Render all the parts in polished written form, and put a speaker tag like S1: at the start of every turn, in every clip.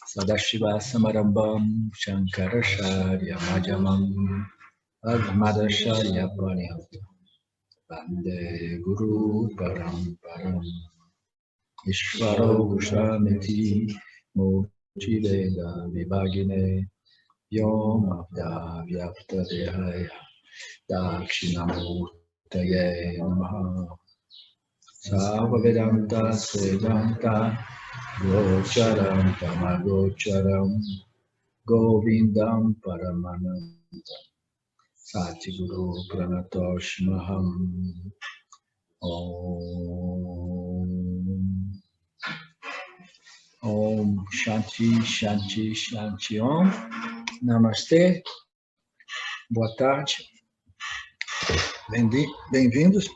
S1: Sadashiva Samarambam Shankaracharya Madhyamam Madhacharya Pariyanta Vande Guru Paramparam Ishvaro Goshamiti Murtideda Vibhagine Yom Abda Vyapta Dehaya Dakshinamurtaye Namaha Sava Vedanta Sedanta Gocharam Tamagocharam Govindam Paramananda Satiguru Pranatoshmaham Om Om Shanti Shanti Shanti Om Namastê. Boa tarde. Bem-vindos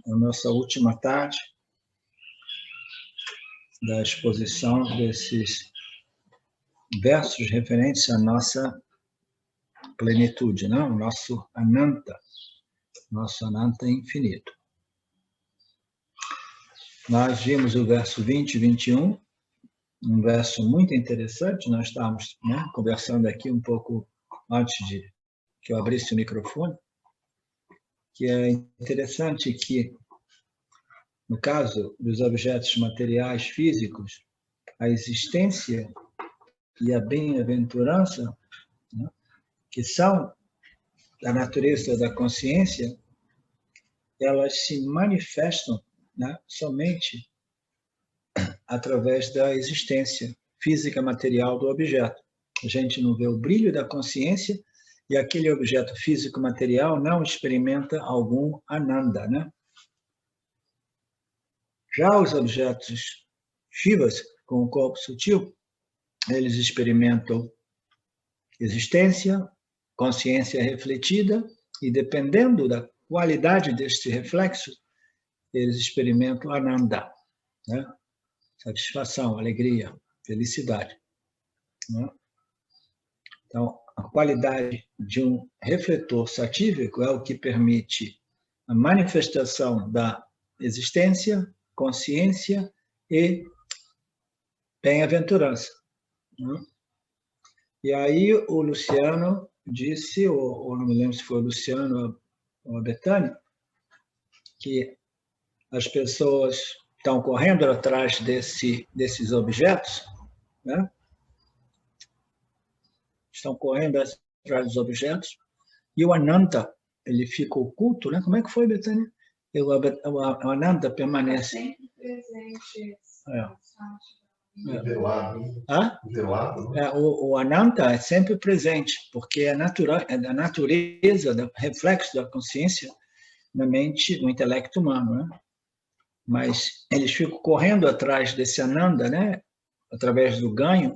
S1: à nossa última tarde da exposição desses versos referentes à nossa plenitude, não? O nosso Ananta infinito. Nós vimos o verso 20 e 21, um verso muito interessante. Nós estávamos conversando aqui um pouco antes de que eu abrisse o microfone, que é interessante que, no caso dos objetos materiais físicos, a existência e a bem-aventurança, que são da natureza da consciência, elas se manifestam somente através da existência física material do objeto. A gente não vê o brilho da consciência e aquele objeto físico material não experimenta algum ananda, Já os objetos shivas, com o corpo sutil, eles experimentam existência, consciência refletida, e dependendo da qualidade deste reflexo, eles experimentam ananda, satisfação, alegria, felicidade. Então, a qualidade de um refletor satívico é o que permite a manifestação da existência, consciência e bem-aventurança. E aí o Luciano disse, ou não me lembro se foi o Luciano ou a Betânia, que as pessoas estão correndo atrás desses objetos, Estão correndo atrás dos objetos, e o Ananta, ele fica oculto, Como é que foi, Betânia? O Ananta permanece.
S2: Sempre presente.
S1: O Ananta é sempre presente, porque é da natureza, do reflexo da consciência na mente, no intelecto humano, Mas eles ficam correndo atrás desse Ananda, através do ganho,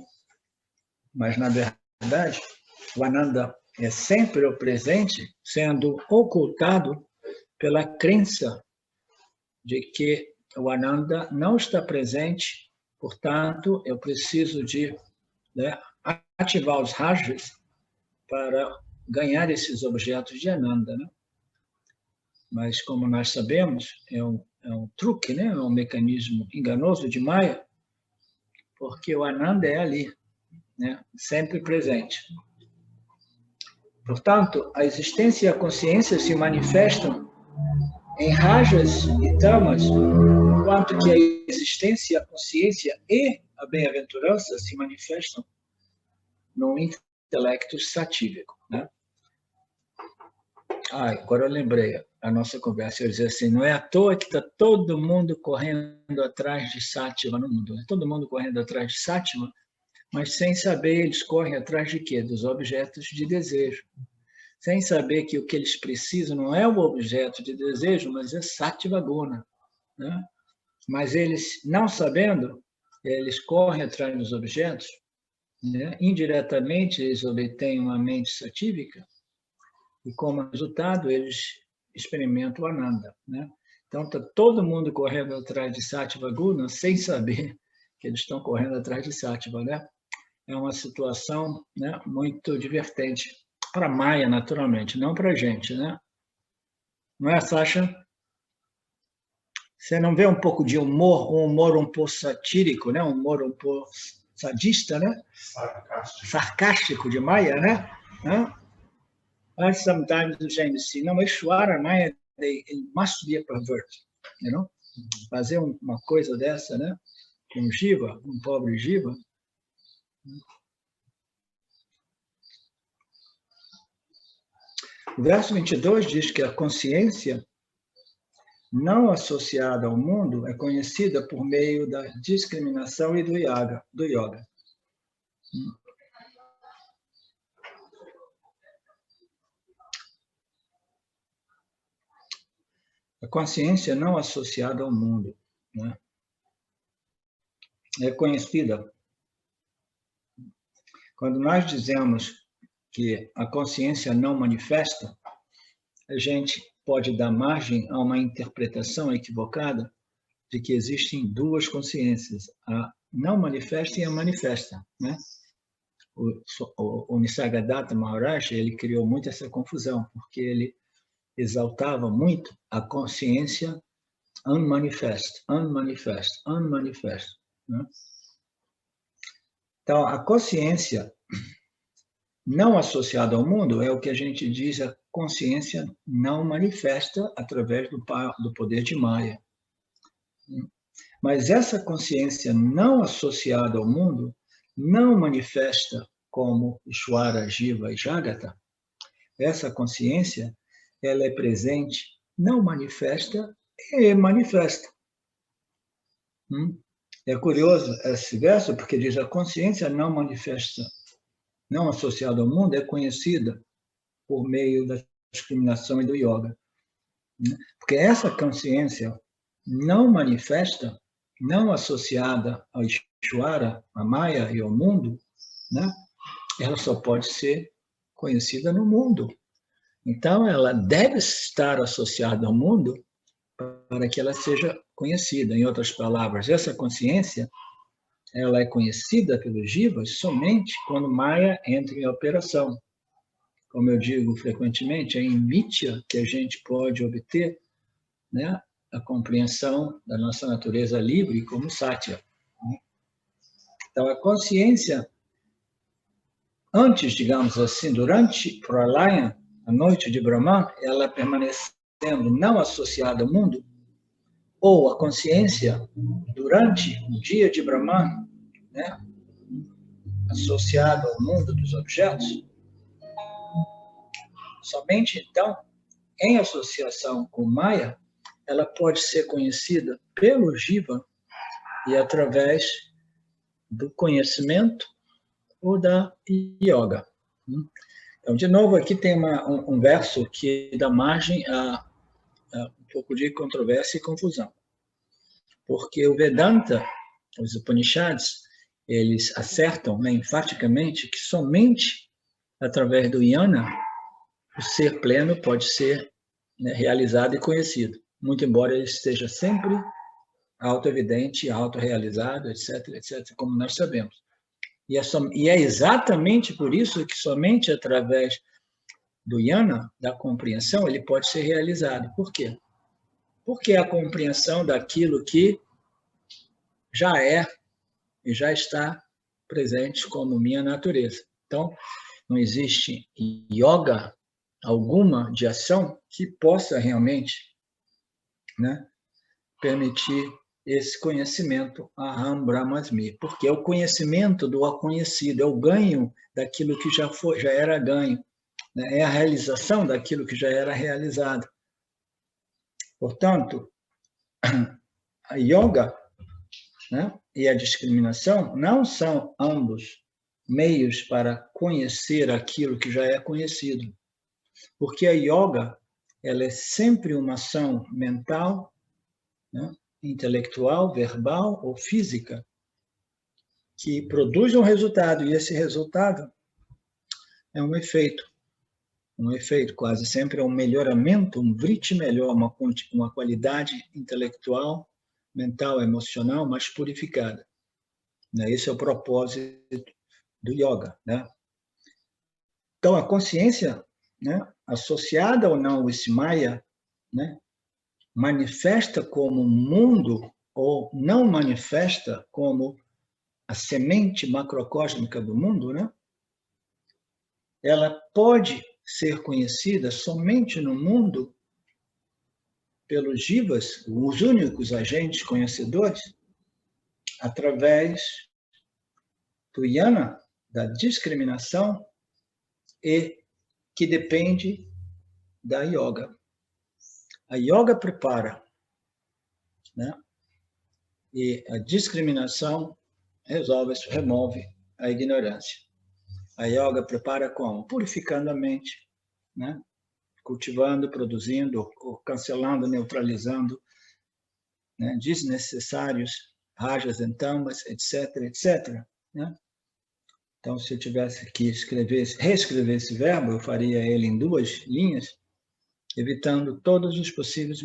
S1: mas na verdade o Ananda é sempre o presente, sendo ocultado pela crença de que o Ananda não está presente, portanto, eu preciso de ativar os rajas para ganhar esses objetos de Ananda. Mas, como nós sabemos, é um truque, é um mecanismo enganoso de Maya, porque o Ananda é ali, sempre presente. Portanto, a existência e a consciência se manifestam em rajas e tamas, enquanto que a existência, a consciência e a bem-aventurança se manifestam no intelecto satívico. Agora eu lembrei a nossa conversa, eu dizia assim, não é à toa que está todo mundo correndo atrás de Sátiva no mundo, todo mundo correndo atrás de Sátiva, mas sem saber eles correm atrás de quê? Dos objetos de desejo. Sem saber que o que eles precisam não é o objeto de desejo, mas é Sattva Guna. Mas eles, não sabendo, eles correm atrás dos objetos, indiretamente eles obtêm uma mente satívica, e como resultado eles experimentam o Ananda. Então está todo mundo correndo atrás de Sattva Guna sem saber que eles estão correndo atrás de Sattva. É uma situação muito divertente para Maya, naturalmente, não para a gente. Não é, Sasha? Você não vê um pouco de humor, um humor um pouco satírico, né? Um humor um pouco sadista, né? Sarcástico de Maya, né? And sometimes the James see, no, Ishwara, Maya, it must be a pervert, you know? Fazer uma coisa dessa, né? Com Jiva, um pobre Jiva. O verso 22 diz que a consciência não associada ao mundo é conhecida por meio da discriminação e do yoga. A consciência não associada ao mundo, né, é conhecida. Quando nós dizemos que a consciência não manifesta, a gente pode dar margem a uma interpretação equivocada de que existem duas consciências, a não manifesta e a manifesta, né? O Nisargadatta Maharaj, ele criou muito essa confusão, porque ele exaltava muito a consciência unmanifest, né? Então, a consciência não associada ao mundo é o que a gente diz a consciência não manifesta através do poder de Maya. Mas essa consciência não associada ao mundo não manifesta como Ishwara, Jiva e Jagata. Essa consciência, ela é presente, não manifesta e manifesta. É curioso esse verso, porque diz a consciência não manifesta, não associada ao mundo, é conhecida por meio da discriminação e do yoga. Porque essa consciência não manifesta, não associada ao Ishwara, a Maya e ao mundo, né? Ela só pode ser conhecida no mundo. Então, ela deve estar associada ao mundo para que ela seja conhecida. Em outras palavras, essa consciência, ela é conhecida pelos jivas somente quando Maya entra em operação. Como eu digo frequentemente, é em Mitya que a gente pode obter, né, a compreensão da nossa natureza livre como Satya. Então, a consciência, antes, digamos assim, durante Pralaya, a noite de Brahman, ela permanecendo não associada ao mundo, ou a consciência durante o dia de Brahman, né, associada ao mundo dos objetos, somente então, em associação com Maya, ela pode ser conhecida pelo Jiva e através do conhecimento ou da yoga. Então, de novo, aqui tem um verso que dá margem a um pouco de controvérsia e confusão. Porque o Vedanta, os Upanishads, eles acertam, né, enfaticamente que somente através do jnana o ser pleno pode ser, né, realizado e conhecido, muito embora ele esteja sempre auto-evidente, auto-realizado, etc., etc., como nós sabemos. E é exatamente por isso que somente através do jnana, da compreensão, ele pode ser realizado. Por quê? Porque é a compreensão daquilo que já é e já está presente como minha natureza. Então, não existe yoga alguma de ação que possa realmente, né, permitir esse conhecimento Aham Brahmasmi, porque é o conhecimento do conhecido, é o ganho daquilo que já era ganho, né? É a realização daquilo que já era realizado. Portanto, a yoga, né, e a discriminação não são ambos meios para conhecer aquilo que já é conhecido, porque a yoga, ela é sempre uma ação mental, né, intelectual, verbal ou física, que produz um resultado, e esse resultado é um efeito quase sempre é um melhoramento, um vritti melhor, uma qualidade intelectual, mental, emocional mais purificada. Esse é o propósito do yoga, né? Então, a consciência, né, associada ou não ao esse Maya, né, manifesta como mundo ou não manifesta como a semente macrocósmica do mundo, né? Ela pode ser conhecida somente no mundo pelos jivas, os únicos agentes conhecedores, através do yana, da discriminação, e que depende da yoga. A yoga prepara, né? E a discriminação remove a ignorância. A yoga prepara como? Purificando a mente, né? Cultivando, produzindo, cancelando, neutralizando, né? Desnecessários rajas, tamas, etc., etc., né? Então, se eu tivesse que reescrever esse verbo, eu faria ele em 2 linhas, evitando todos os possíveis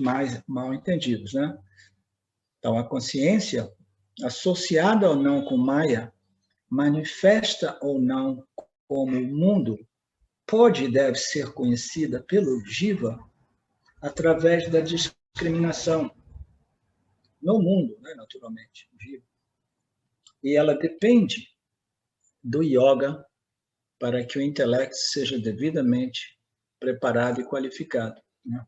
S1: mal entendidos, né? Então, a consciência, associada ou não com Maya, manifesta ou não como o mundo, pode e deve ser conhecida pelo Jiva através da discriminação no mundo, né, naturalmente, Jiva. E ela depende do yoga para que o intelecto seja devidamente preparado e qualificado, né?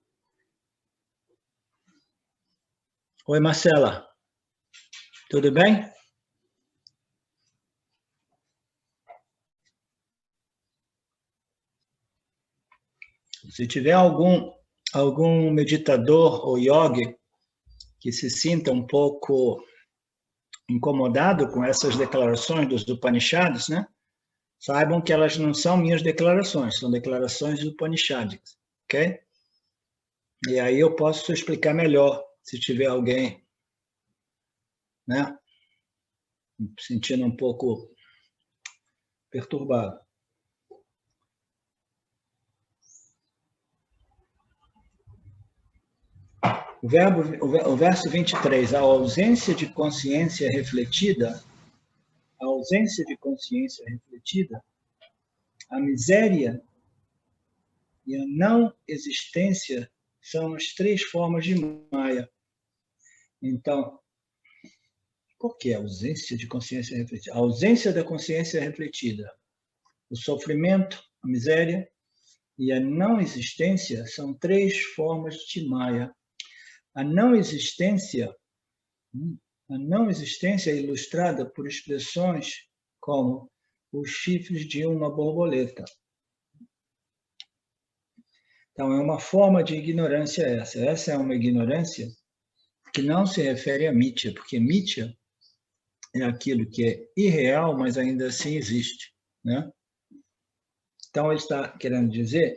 S1: Oi, Marcela. Tudo bem? Se tiver algum meditador ou yogi que se sinta um pouco incomodado com essas declarações dos Upanishads, né? Saibam que elas não são minhas declarações, são declarações do Upanishads, ok? E aí eu posso explicar melhor, se tiver alguém, né, sentindo um pouco perturbado. O verso 23, a ausência de consciência refletida, a miséria e a não existência são as 3 formas de Maya. Então, por que a ausência de consciência refletida? A ausência da consciência refletida, o sofrimento, a miséria e a não existência são 3 formas de Maya. A não existência é ilustrada por expressões como os chifres de uma borboleta. Então, é uma forma de ignorância essa. Essa é uma ignorância que não se refere a Mithya, porque Mithya é aquilo que é irreal, mas ainda assim existe, né? Então, ele está querendo dizer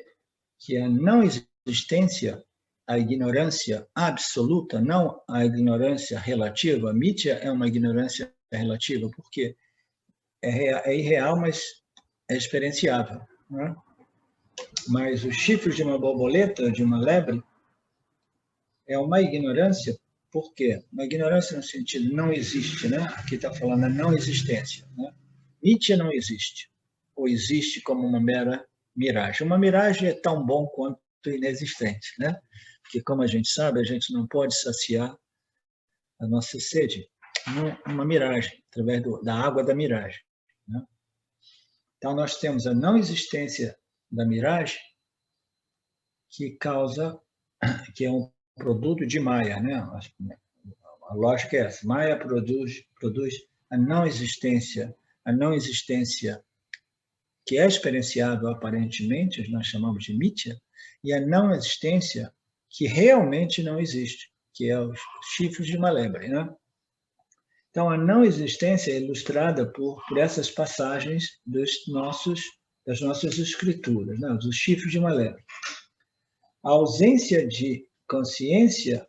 S1: que a não existência, a ignorância absoluta, não a ignorância relativa. Mithya é uma ignorância relativa, porque é irreal, mas é experienciável, né? Mas os chifres de uma borboleta, de uma lebre, é uma ignorância. Por quê? Uma ignorância no sentido não existe, né? Aqui está falando a não existência, né? Mithya não existe, ou existe como uma mera miragem. Uma miragem é tão bom quanto inexistente, né? Porque, como a gente sabe, a gente não pode saciar a nossa sede numa miragem, através da água da miragem, né? Então, nós temos a não existência da miragem, que é um produto de Maya, né? A lógica é essa. Maya produz a não existência que é experienciável aparentemente, nós chamamos de Mithya, e a não existência que realmente não existe, que é os chifres de uma lebre, né? Então, a não existência é ilustrada por essas passagens das nossas escrituras, né? Os chifres de uma lebre. A ausência de consciência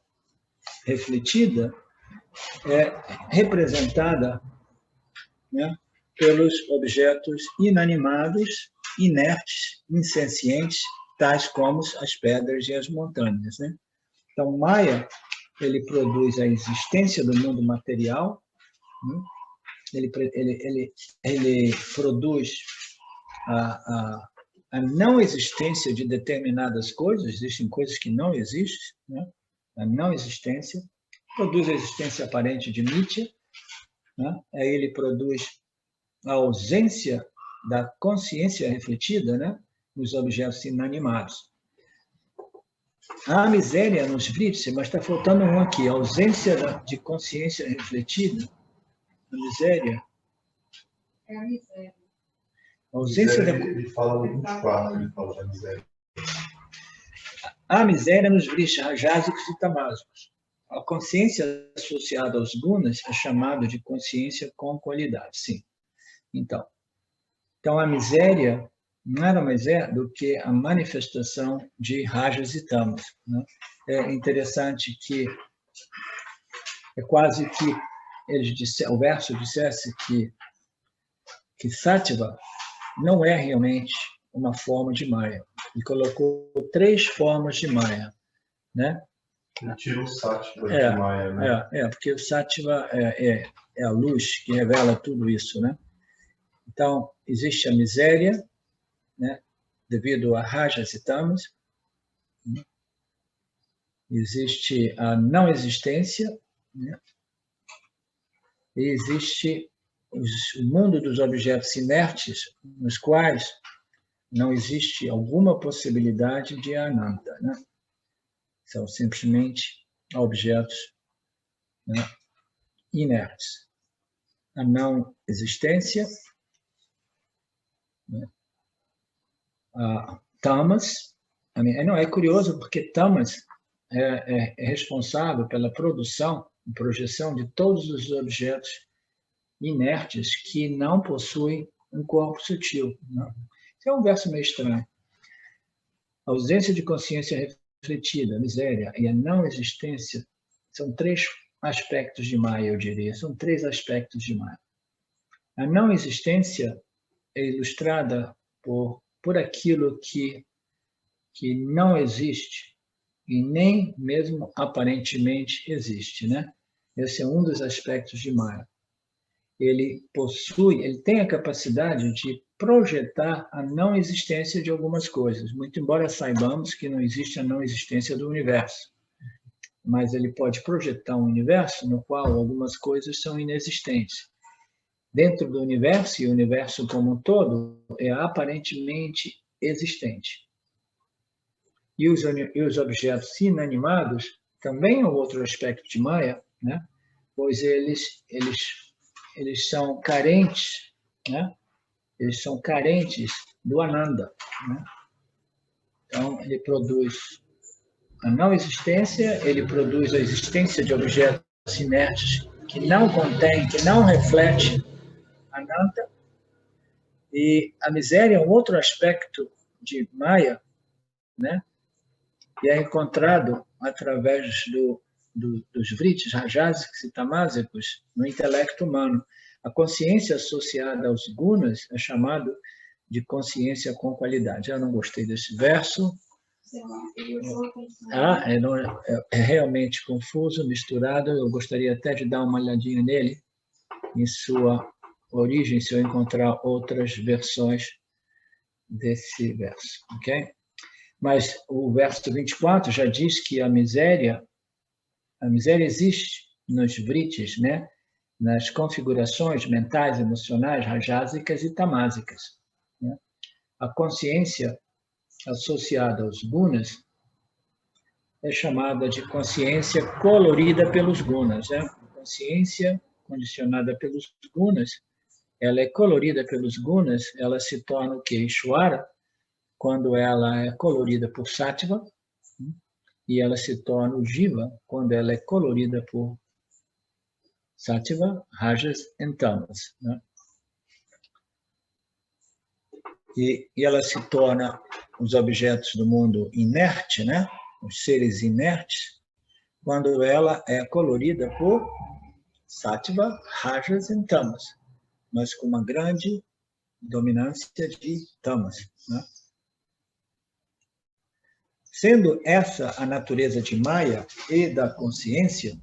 S1: refletida é representada, né, pelos objetos inanimados, inertes, insencientes, tais como as pedras e as montanhas, né? Então, Maya, ele produz a existência do mundo material, né? Ele produz a não existência de determinadas coisas, existem coisas que não existem, né? a não existência, produz a existência aparente de Nitya, né? Aí ele produz a ausência da consciência refletida, né? Nos objetos inanimados. A miséria nos vrittis, mas está faltando um aqui, a ausência de consciência refletida. A miséria.
S2: É a miséria.
S1: A ausência
S3: miséria,
S1: da...
S3: Ele fala no 24, ele fala da miséria.
S1: A miséria nos vrittis rajásicos e tamásicos. A consciência associada aos gunas é chamada de consciência com qualidade, sim. Então a miséria nada mais é do que a manifestação de rajas e tamas, né? É interessante que é quase que o verso dissesse que Sattva não é realmente uma forma de Maya. Ele colocou 3 formas de Maya, né?
S3: Ele tira o Sattva de Maya, né?
S1: Porque o Sattva é a luz que revela tudo isso, né? Então, existe a miséria, né? Devido a rajas e tamas. Existe a não existência, né? E existe o mundo dos objetos inertes, nos quais não existe alguma possibilidade de ananta, né? São simplesmente objetos, né, inertes. A não existência, né? A tamas, não é curioso porque tamas é responsável pela produção e projeção de todos os objetos inertes que não possuem um corpo sutil, né? Isso é um verso meio estranho. A ausência de consciência refletida, a miséria e a não existência são 3 aspectos de Maya, eu diria. São 3 aspectos de Maya. A não existência é ilustrada por aquilo que não existe e nem mesmo aparentemente existe, né? Esse é um dos aspectos de Maya. Ele tem a capacidade de projetar a não existência de algumas coisas, muito embora saibamos que não existe a não existência do universo. Mas ele pode projetar um universo no qual algumas coisas são inexistentes. Dentro do universo, e o universo como um todo é aparentemente existente. E os objetos inanimados também é um outro aspecto de Maya, né? Pois eles são carentes, né? Eles são carentes do Ananda, né? Então, ele produz a não existência, ele produz a existência de objetos inertes que não contém, que não reflete Ananda. E a miséria é um outro aspecto de Maya, né? E é encontrado através dos vrittis rajásicos e tamásicos no intelecto humano. A consciência associada aos gunas é chamada de consciência com qualidade. Eu não gostei desse verso. É realmente confuso, misturado. Eu gostaria até de dar uma olhadinha nele, em sua origem, se eu encontrar outras versões desse verso, ok? Mas o verso 24 já diz que a miséria existe nos vrittis, né? Nas configurações mentais, emocionais, rajásicas e tamásicas, né? A consciência associada aos gunas é chamada de consciência colorida pelos gunas, né? A consciência condicionada pelos gunas, ela é colorida pelos gunas, ela se torna o quê? Ishvara, quando ela é colorida por Sattva, e ela se torna o Jiva quando ela é colorida por Sattva, Rajas e Tamas, né? E ela se torna os objetos do mundo inerte, né? Os seres inertes, quando ela é colorida por Sattva, Rajas e Tamas, mas com uma grande dominância de Tamas, né? Sendo essa a natureza de Maya e da consciência,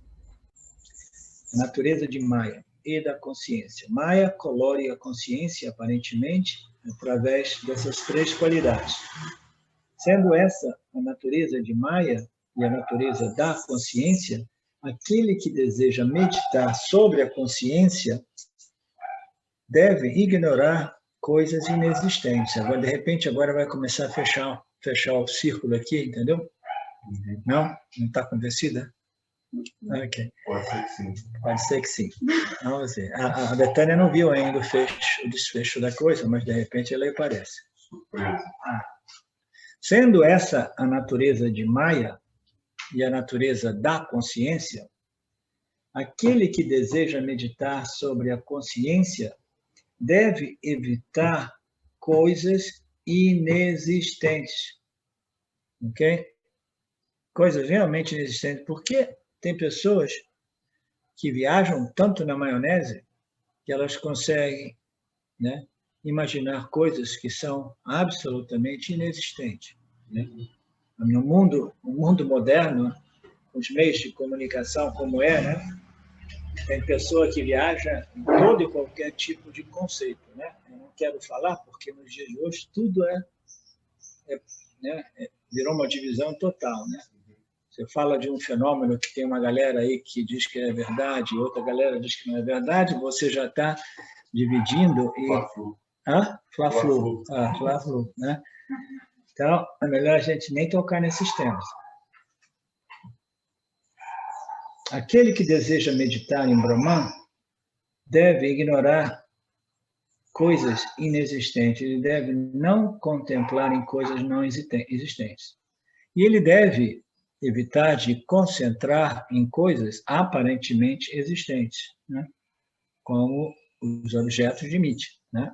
S1: a natureza de Maya e da consciência. Maya colore a consciência, aparentemente, através dessas 3 qualidades. Sendo essa a natureza de Maya e a natureza da consciência, aquele que deseja meditar sobre a consciência deve ignorar coisas inexistentes. Agora, de repente, agora vai começar a fechar o círculo aqui, entendeu? Não? Não está convencida? Ok.
S3: Pode ser que sim.
S1: Pode ser que sim. Vamos ver. A Betânia não viu ainda o desfecho da coisa, mas de repente ela aparece.
S3: Surpresa.
S1: Sendo essa a natureza de Maya e a natureza da consciência, aquele que deseja meditar sobre a consciência deve evitar coisas inexistentes. Ok? Coisas realmente inexistentes. Porque tem pessoas que viajam tanto na maionese que elas conseguem, né, imaginar coisas que são absolutamente inexistentes. Né? No mundo moderno, os meios de comunicação como né? Tem pessoa que viaja em todo e qualquer tipo de conceito. Né? Eu não quero falar, porque nos dias de hoje tudo virou uma divisão total. Né? Você fala de um fenômeno que tem uma galera aí que diz que é verdade, outra galera diz que não é verdade, você já está dividindo e... Fla-flu. Fla-flu, né? Então, é melhor a gente nem tocar nesses temas. Aquele que deseja meditar em Brahman deve ignorar coisas inexistentes, ele deve não contemplar em coisas não existentes. E ele deve evitar de concentrar em coisas aparentemente existentes, né? Como os objetos de Mithya, né?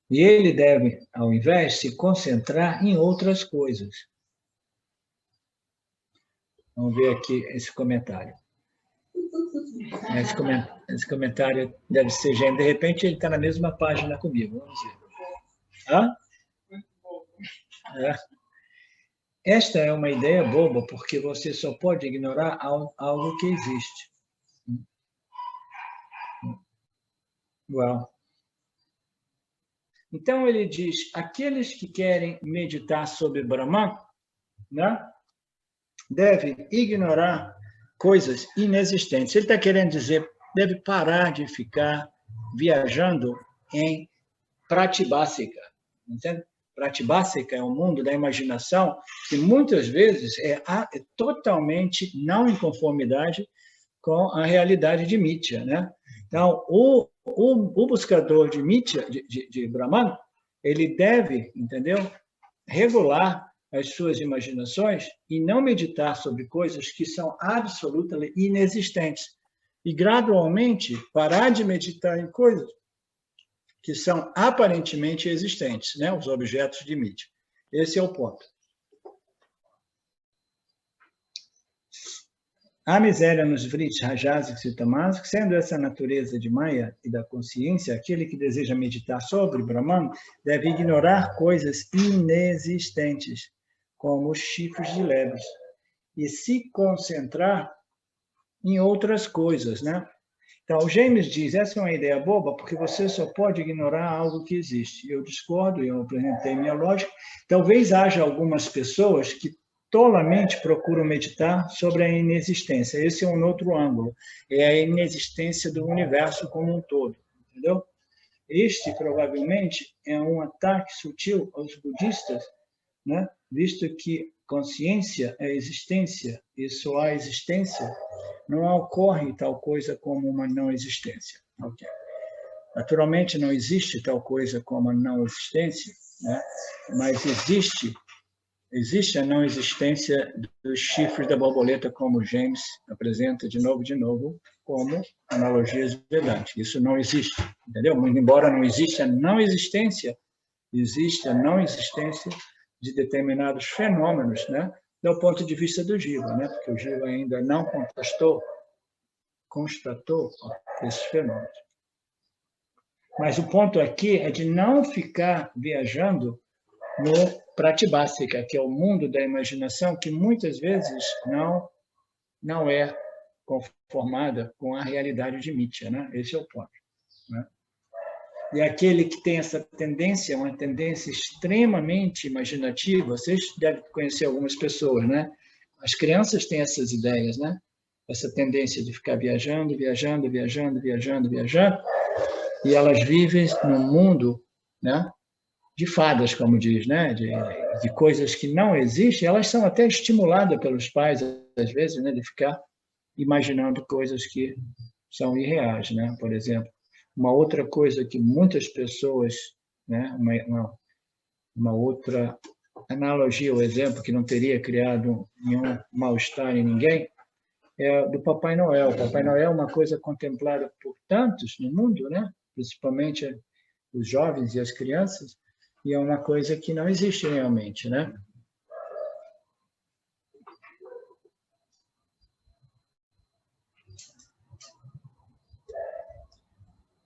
S1: E ele deve, ao invés, se concentrar em outras coisas. Vamos ver aqui esse comentário. Esse comentário deve ser gênio. De repente, ele está na mesma página comigo. Vamos ver. Esta é uma ideia boba, porque você só pode ignorar algo que existe. Uau. Então, ele diz, aqueles que querem meditar sobre Brahman, né, devem ignorar coisas inexistentes. Ele está querendo dizer, deve parar de ficar viajando em Pratibhasika. Entende? Pratibhasika é um mundo da imaginação que muitas vezes é totalmente não em conformidade com a realidade de Mithya, né? Então, o buscador de Mithya, de Brahman, ele deve, entendeu, regular as suas imaginações e não meditar sobre coisas que são absolutamente inexistentes. E, gradualmente, parar de meditar em coisas que são aparentemente existentes, né? Os objetos de Mithya. Esse é o ponto. A miséria nos vritis, rajásicos e tamásicos, sendo essa a natureza de Maya e da consciência, aquele que deseja meditar sobre Brahman deve ignorar coisas inexistentes, como os chifres de lebres, e se concentrar em outras coisas, né? Então, o James diz, essa é uma ideia boba, porque você só pode ignorar algo que existe. Eu discordo, eu apresentei minha lógica. Talvez haja algumas pessoas que tolamente procuram meditar sobre a inexistência. Esse é um outro ângulo. É a inexistência do universo como um todo. Entendeu? Este, provavelmente, é um ataque sutil aos budistas, né? Visto que consciência é existência e só há existência, não ocorre tal coisa como uma não existência. Okay. Naturalmente, não existe tal coisa como a não existência, né? Mas existe a não existência dos chifres da borboleta, como James apresenta de novo, como analogias vedantes. Isso não existe, entendeu? Embora não exista a não existência, existe a não existência de determinados fenômenos, né? Do ponto de vista do Jiva, né? Porque o Jiva ainda não constatou esses fenômenos. Mas o ponto aqui é de não ficar viajando no Pratibhasika, que é o mundo da imaginação, que muitas vezes não é conformada com a realidade de Mithya, né? Esse é o ponto. Né? E aquele que tem essa tendência, uma tendência extremamente imaginativa, vocês devem conhecer algumas pessoas, né? As crianças têm essas ideias, né? Essa tendência de ficar viajando, viajando, viajando, viajando, viajando, e elas vivem num mundo, né, de fadas, como diz, né, de coisas que não existem. Elas são até estimuladas pelos pais, às vezes, né, de ficar imaginando coisas que são irreais, né? Por exemplo, uma outra coisa que muitas pessoas, né, uma outra analogia ou exemplo que não teria criado nenhum mal-estar em ninguém, é do Papai Noel. O Papai Noel é uma coisa contemplada por tantos no mundo, né? Principalmente os jovens e as crianças, e é uma coisa que não existe realmente, né?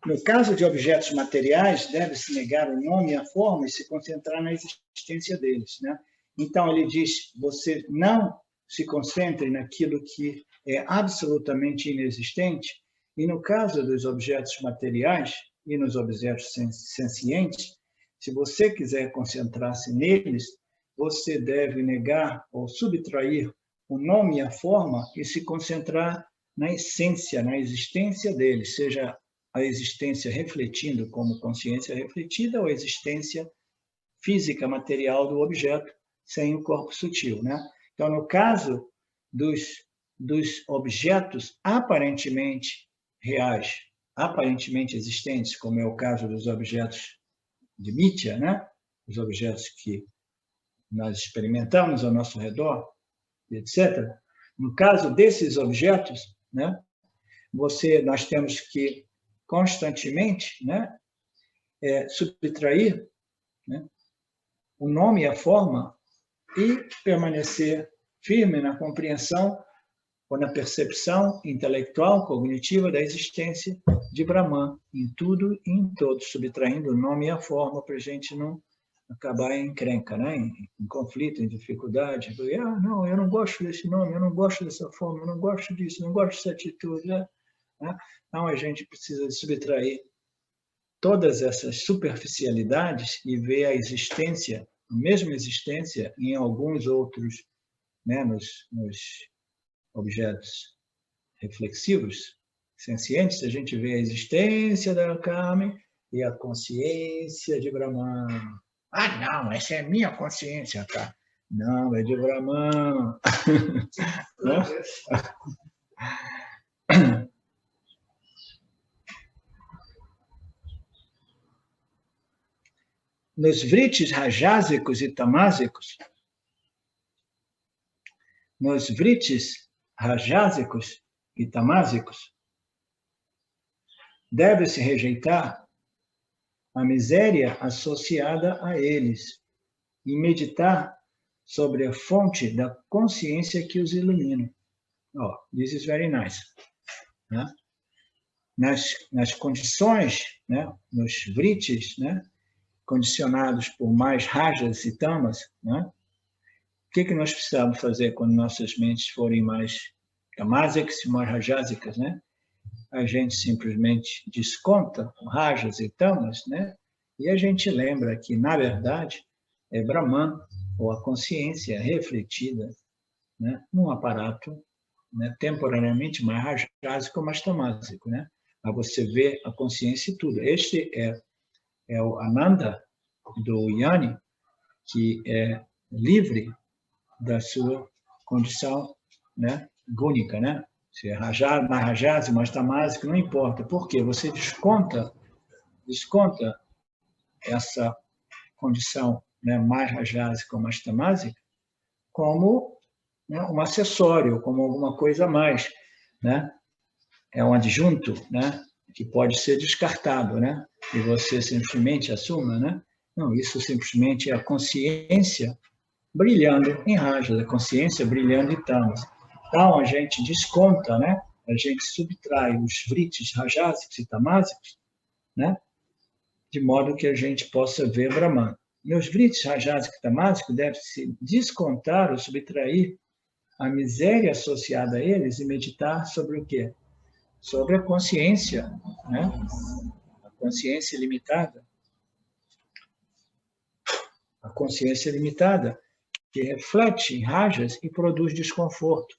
S1: No caso de objetos materiais, deve-se negar o nome e a forma e se concentrar na existência deles, né? Então, ele diz, você não se concentre naquilo que é absolutamente inexistente, e no caso dos objetos materiais e nos objetos sencientes, se você quiser concentrar-se neles, você deve negar ou subtrair o nome e a forma e se concentrar na essência, na existência deles, seja a existência refletindo como consciência refletida ou a existência física, material do objeto, sem o corpo sutil, né? Então, no caso dos objetos aparentemente reais, aparentemente existentes, como é o caso dos objetos de Mithya, né? Os objetos que nós experimentamos ao nosso redor, etc. No caso desses objetos, né? Nós temos que constantemente, né, subtrair, né, o nome e a forma e permanecer firme na compreensão ou na percepção intelectual, cognitiva da existência de Brahman em tudo e em todos, subtraindo o nome e a forma para a gente não acabar em encrenca, né, em conflito, em dificuldade. Não, eu não gosto desse nome, eu não gosto dessa forma, eu não gosto disso, eu não gosto dessa atitude, né? Então, a gente precisa subtrair todas essas superficialidades e ver a existência, a mesma existência em alguns outros, né, nos objetos reflexivos, sencientes, a gente vê a existência da Kami e a consciência de Brahman. Não, essa é a minha consciência, tá? Não, é de Brahman. Nos vritis rajásicos e tamásicos, deve-se rejeitar a miséria associada a eles e meditar sobre a fonte da consciência que os ilumina. This is very nice. Né? Nas condições, né, nos vritis, né, condicionados por mais rajas e tamas, né? O que nós precisamos fazer quando nossas mentes forem mais tamásicas e mais rajásicas, né? A gente simplesmente desconta rajas e tamas, né? E a gente lembra que, na verdade, é Brahman, ou a consciência refletida, né, num aparato, né, temporariamente mais rajásico ou mais tamásico, né? Aí você vê a consciência e tudo. Este é o Ananda do Yani, que é livre da sua condição, né, gúnica, né? Se é rajado, mais rajado, mais tamásico, não importa. Por quê? Você desconta essa condição, né, mais rajásica ou mais tamásica como, né, um acessório, como alguma coisa a mais, né? É um adjunto, né, que pode ser descartado, né? E você simplesmente assuma, né? Não, isso simplesmente é a consciência brilhando em rajas, a consciência brilhando em tamas. Então, a gente desconta, né? A gente subtrai os vritis rajásicos e tamásicos, né? De modo que a gente possa ver Brahman. E os vritis rajásicos e tamásicos deve-se descontar ou subtrair a miséria associada a eles e meditar sobre o quê? Sobre a consciência, né? A consciência limitada, que reflete em rajas e produz desconforto,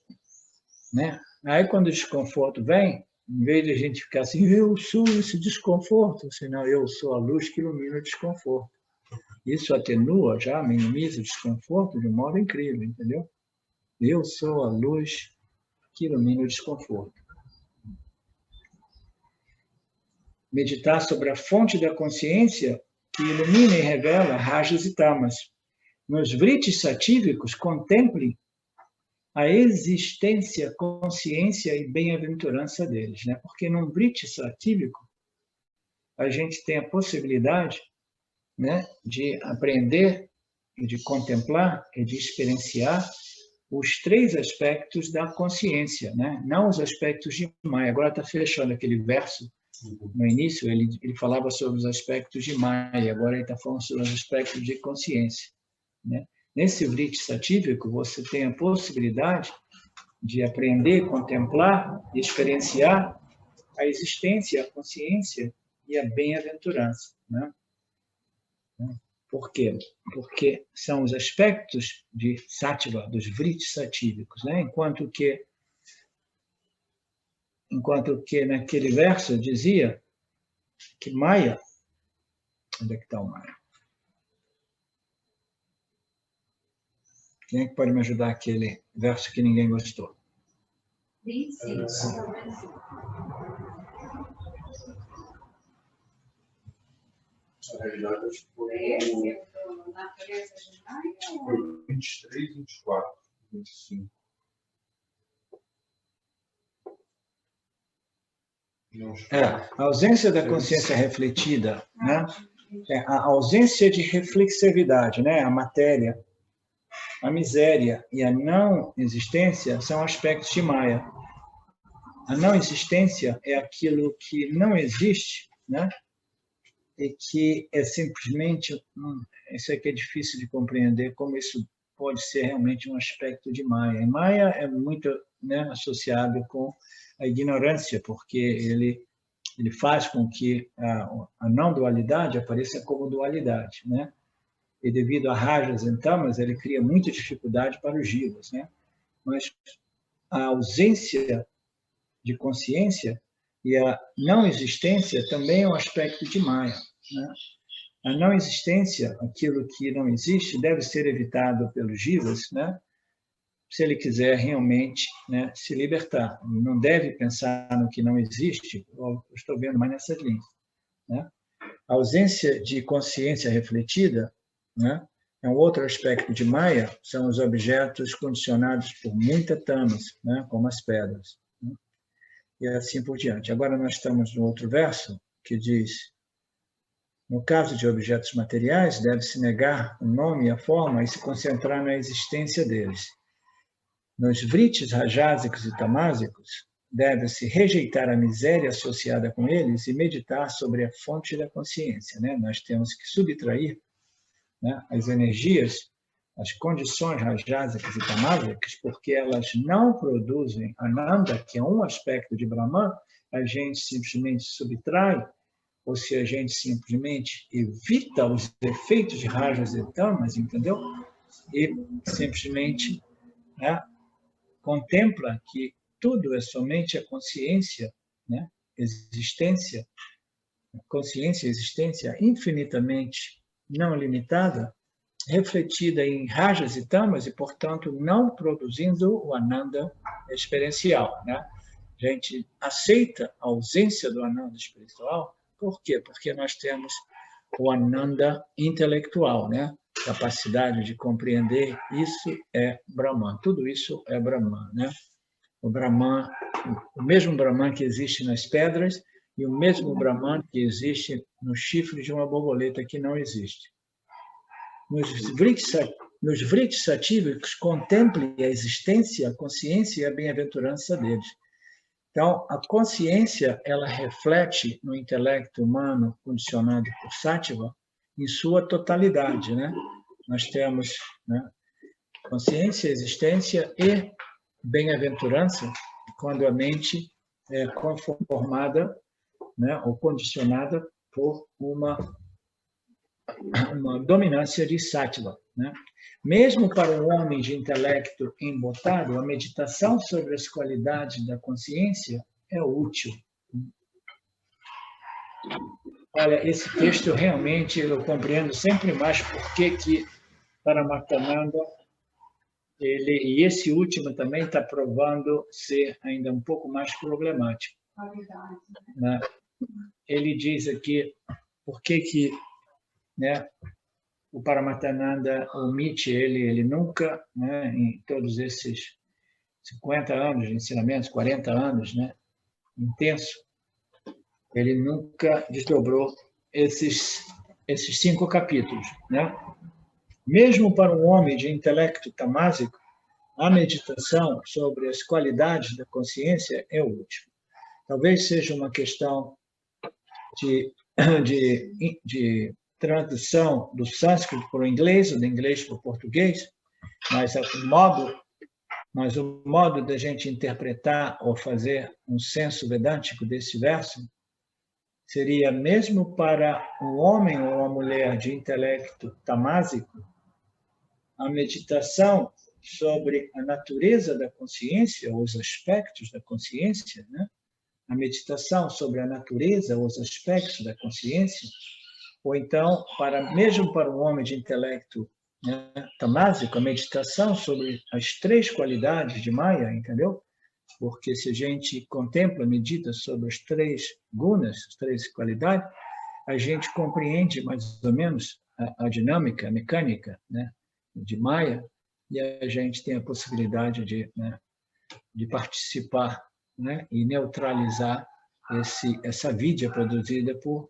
S1: né? Aí, quando o desconforto vem, em vez de a gente ficar assim, eu sou esse desconforto, senão eu sou a luz que ilumina o desconforto. Isso atenua já, minimiza o desconforto de um modo incrível, entendeu? Eu sou a luz que ilumina o desconforto. Meditar sobre a fonte da consciência que ilumina e revela rajas e tamas. Nos vritis satívicos, contemple a existência, consciência e bem-aventurança deles, né? Porque num vriti satívico, a gente tem a possibilidade, né, de aprender, de contemplar e de experienciar os 3 aspectos da consciência, né? Não os aspectos de Maya. Agora está fechando aquele verso. No início, ele falava sobre os aspectos de Maya, agora ele está falando sobre os aspectos de consciência, né? Nesse vriti satívico, você tem a possibilidade de aprender, contemplar e experienciar a existência, a consciência e a bem-aventurança, né? Por quê? Porque são os aspectos de sattva, dos vritis satívicos, né? Enquanto que naquele verso dizia que Maya... Onde é que está o Maya? Quem é que pode me ajudar aquele verso que ninguém gostou?
S2: 25.
S3: Na realidade, acho que foi o...
S2: Natureza de Maya?
S3: Foi 23, 24, 25.
S1: A ausência da consciência refletida, né? A ausência de reflexividade, né? A matéria, a miséria e a não existência são aspectos de Maya. A não existência é aquilo que não existe, né? E que é simplesmente... Isso aqui é difícil de compreender, como isso pode ser realmente um aspecto de Maya. E Maya é muito, né, associado com a ignorância, porque ele faz com que a não-dualidade apareça como dualidade, né? E devido a rajas e tamas, ele cria muita dificuldade para os jivas, né? Mas a ausência de consciência e a não existência também é um aspecto de Maya, né? A não existência, aquilo que não existe, deve ser evitado pelos jivas, né? Se ele quiser realmente, né, se libertar. Não deve pensar no que não existe, eu estou vendo mais nessas linhas, né? A ausência de consciência refletida, né, é um outro aspecto de Maya, são os objetos condicionados por muita tamas, né, como as pedras, né? E assim por diante. Agora nós estamos no outro verso, que diz: no caso de objetos materiais, deve-se negar o nome e a forma e se concentrar na existência deles. Nos vritis rajásicos e tamásicos, deve-se rejeitar a miséria associada com eles e meditar sobre a fonte da consciência, né? Nós temos que subtrair, né, as energias, as condições rajásicas e tamásicas, porque elas não produzem ananda, que é um aspecto de Brahman. A gente simplesmente subtrai, ou se a gente simplesmente evita os efeitos de rajas e tamas, entendeu? E simplesmente, né, contempla que tudo é somente a consciência, né? Existência, consciência, existência infinitamente não limitada, refletida em rajas e tamas e, portanto, não produzindo o ananda experiencial, né? A gente aceita a ausência do ananda espiritual. Por quê? Porque nós temos o ananda intelectual, né? Capacidade de compreender, isso é Brahman. Tudo isso é Brahman, né? O Brahman, o mesmo Brahman que existe nas pedras e o mesmo Brahman que existe no chifre de uma borboleta que não existe. Nos vritis satívicos, contemple a existência, a consciência e a bem-aventurança deles. Então, a consciência, ela reflete no intelecto humano condicionado por sattva em sua totalidade, né? Nós temos, né, consciência, existência e bem-aventurança quando a mente é conformada, né, ou condicionada por uma dominância de sattva, né? Mesmo para um homem de intelecto embotado, a meditação sobre as qualidades da consciência é útil. Olha, esse texto realmente eu compreendo sempre mais porque que Paramahansa, e esse último também está provando ser ainda um pouco mais problemático, né? Ele diz aqui por que, né, o Paramahansa omite ele nunca, né, em todos esses 50 anos de ensinamentos, 40 anos, né, intenso, ele nunca desdobrou esses 5 capítulos, né? Mesmo para um homem de intelecto tamásico, a meditação sobre as qualidades da consciência é útil. Talvez seja uma questão de tradução do sânscrito para o inglês, ou do inglês para o português, mas o modo da gente interpretar ou fazer um senso vedântico desse verso seria mesmo para um homem ou uma mulher de intelecto tamásico, a meditação sobre a natureza da consciência, ou os aspectos da consciência, né? A meditação sobre a natureza, ou os aspectos da consciência, ou então, mesmo para um homem de intelecto, né, tamásico, a meditação sobre as 3 qualidades de Maya, entendeu? Porque se a gente contempla, medita sobre as 3 gunas, as 3 qualidades, a gente compreende mais ou menos a dinâmica, a mecânica, né, de Maya, e a gente tem a possibilidade de participar, né, e neutralizar essa vidya produzida por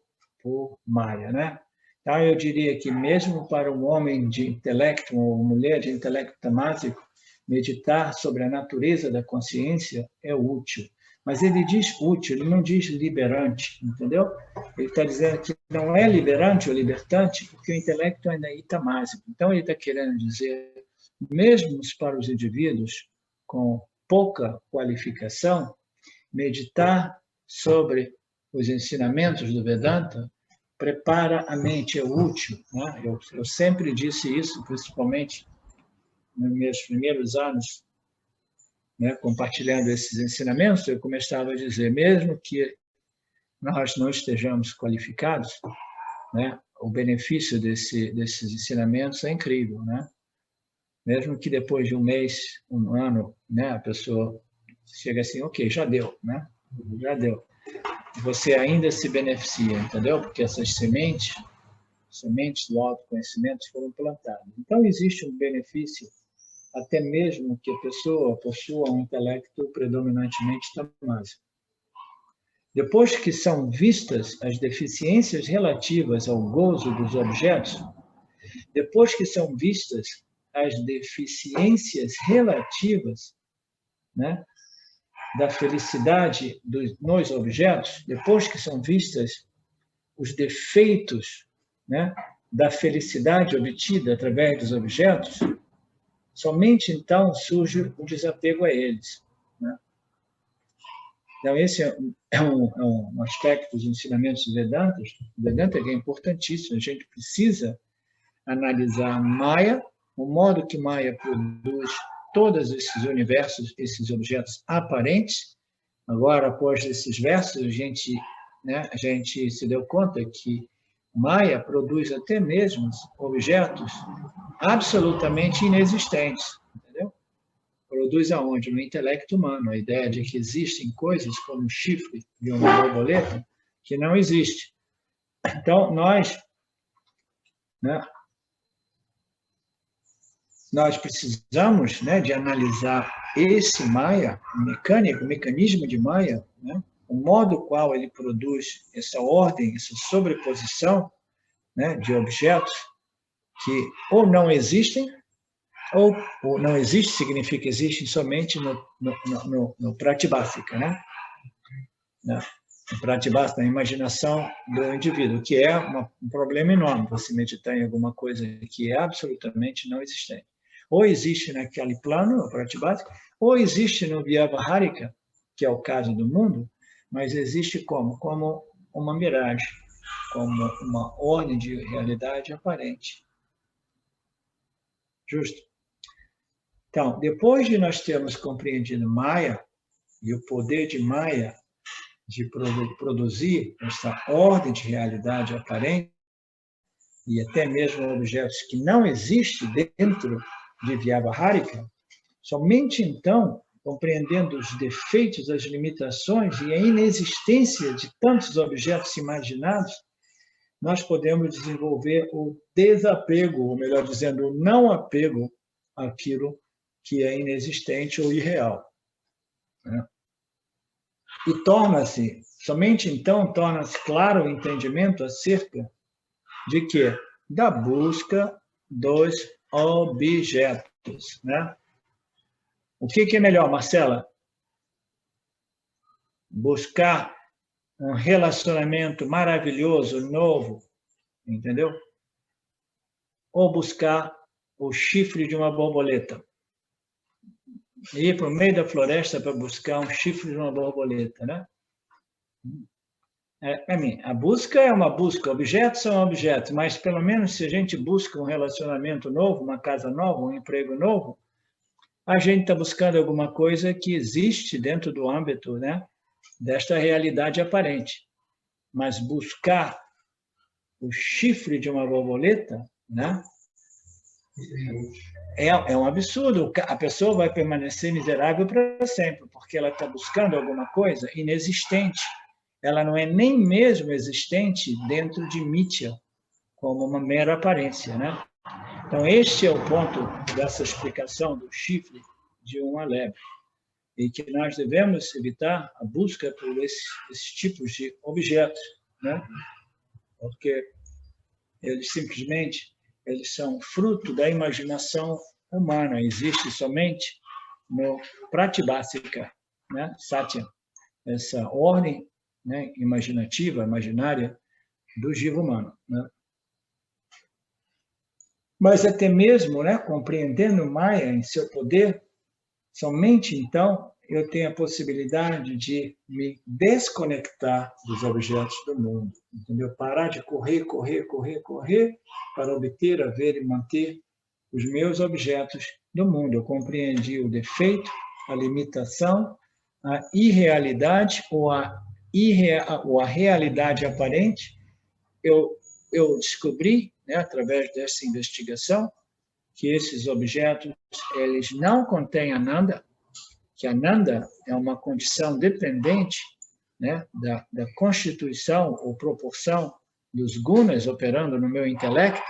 S1: Maya, né? Então, eu diria que mesmo para um homem de intelecto ou mulher de intelecto tamásico, meditar sobre a natureza da consciência é útil. Mas ele diz útil, ele não diz liberante, entendeu? Ele está dizendo que não é liberante ou libertante, porque o intelecto ainda é tamásico. Então, ele está querendo dizer, mesmo para os indivíduos com pouca qualificação, meditar sobre os ensinamentos do Vedanta prepara a mente, é útil, né? Eu sempre disse isso, principalmente nos meus primeiros anos, né, compartilhando esses ensinamentos, eu começava a dizer, mesmo que nós não estejamos qualificados, né, o benefício desses ensinamentos é incrível, né? Mesmo que depois de um mês, um ano, né, a pessoa chega assim, ok, já deu, né? Já deu. Você ainda se beneficia, entendeu? Porque essas sementes do autoconhecimento foram plantadas. Então, existe um benefício, até mesmo que a pessoa possua um intelecto predominantemente tamásico. Depois que são vistas as deficiências relativas ao gozo dos objetos, depois que são vistas as deficiências relativas, né, da felicidade nos objetos, depois que são vistas os defeitos, né, da felicidade obtida através dos objetos, somente então surge o desapego a eles, né? Então, esse é um aspecto dos ensinamentos Vedanta que é importantíssimo. A gente precisa analisar Maya, o modo que Maya produz todos esses universos, esses objetos aparentes. Agora, após esses versos, a gente se deu conta que Maya produz até mesmo objetos absolutamente inexistentes, entendeu? Produz aonde? No intelecto humano, a ideia de que existem coisas como o chifre de uma borboleta que não existe. Então, nós precisamos, né, de analisar esse Maya, o mecanismo de Maya, né, o modo qual ele produz essa ordem, essa sobreposição, né, de objetos que ou não existem, ou não existe significa existem somente no Pratibhasika, né? No Pratibhasika, na imaginação do indivíduo, que é um problema enorme, você meditar em alguma coisa que é absolutamente não existente. Ou existe naquele plano, o Pratibhasika, ou existe no Vyavaharika, que é o caso do mundo, mas existe como? Como uma miragem. como uma ordem de realidade aparente. Justo? Então, depois de nós termos compreendido Maya e o poder de Maya de produzir essa ordem de realidade aparente, e até mesmo objetos que não existem dentro de Vyavaharika, somente então, compreendendo os defeitos, as limitações e a inexistência de tantos objetos imaginados, nós podemos desenvolver o desapego, ou melhor dizendo, o não apego àquilo que é inexistente ou irreal. E torna-se, somente então, torna-se claro o entendimento acerca de quê? Da busca dos objetos, né? O que é melhor, Marcela? Buscar um relacionamento maravilhoso, novo, entendeu? Ou buscar o chifre de uma borboleta. Ir para o meio da floresta para buscar um chifre de uma borboleta, né? A busca é uma busca, objetos são objetos, mas pelo menos se a gente busca um relacionamento novo, uma casa nova, um emprego novo, a gente está buscando alguma coisa que existe dentro do âmbito, né, desta realidade aparente. Mas buscar o chifre de uma borboleta, né, é um absurdo. A pessoa vai permanecer miserável para sempre, porque ela está buscando alguma coisa inexistente. Ela não é nem mesmo existente dentro de Mithya, como uma mera aparência, né? Então, este é o ponto dessa explicação do chifre de uma lebre, e que nós devemos evitar a busca por esses tipos de objetos, né? Porque eles simplesmente são fruto da imaginação humana, existe somente no Pratibhasika, né? Satya, essa ordem, né, imaginativa, imaginária do jiva humano, né? Mas até mesmo, né, compreendendo Maya em seu poder, somente então eu tenho a possibilidade de me desconectar dos objetos do mundo, entendeu? Parar de correr para obter, haver e manter os meus objetos do mundo. Eu compreendi o defeito, a limitação, a irrealidade ou a realidade aparente. Eu descobri, né, através dessa investigação, que esses objetos eles não contêm Ananda, que Ananda é uma condição dependente, né, da constituição ou proporção dos gunas operando no meu intelecto.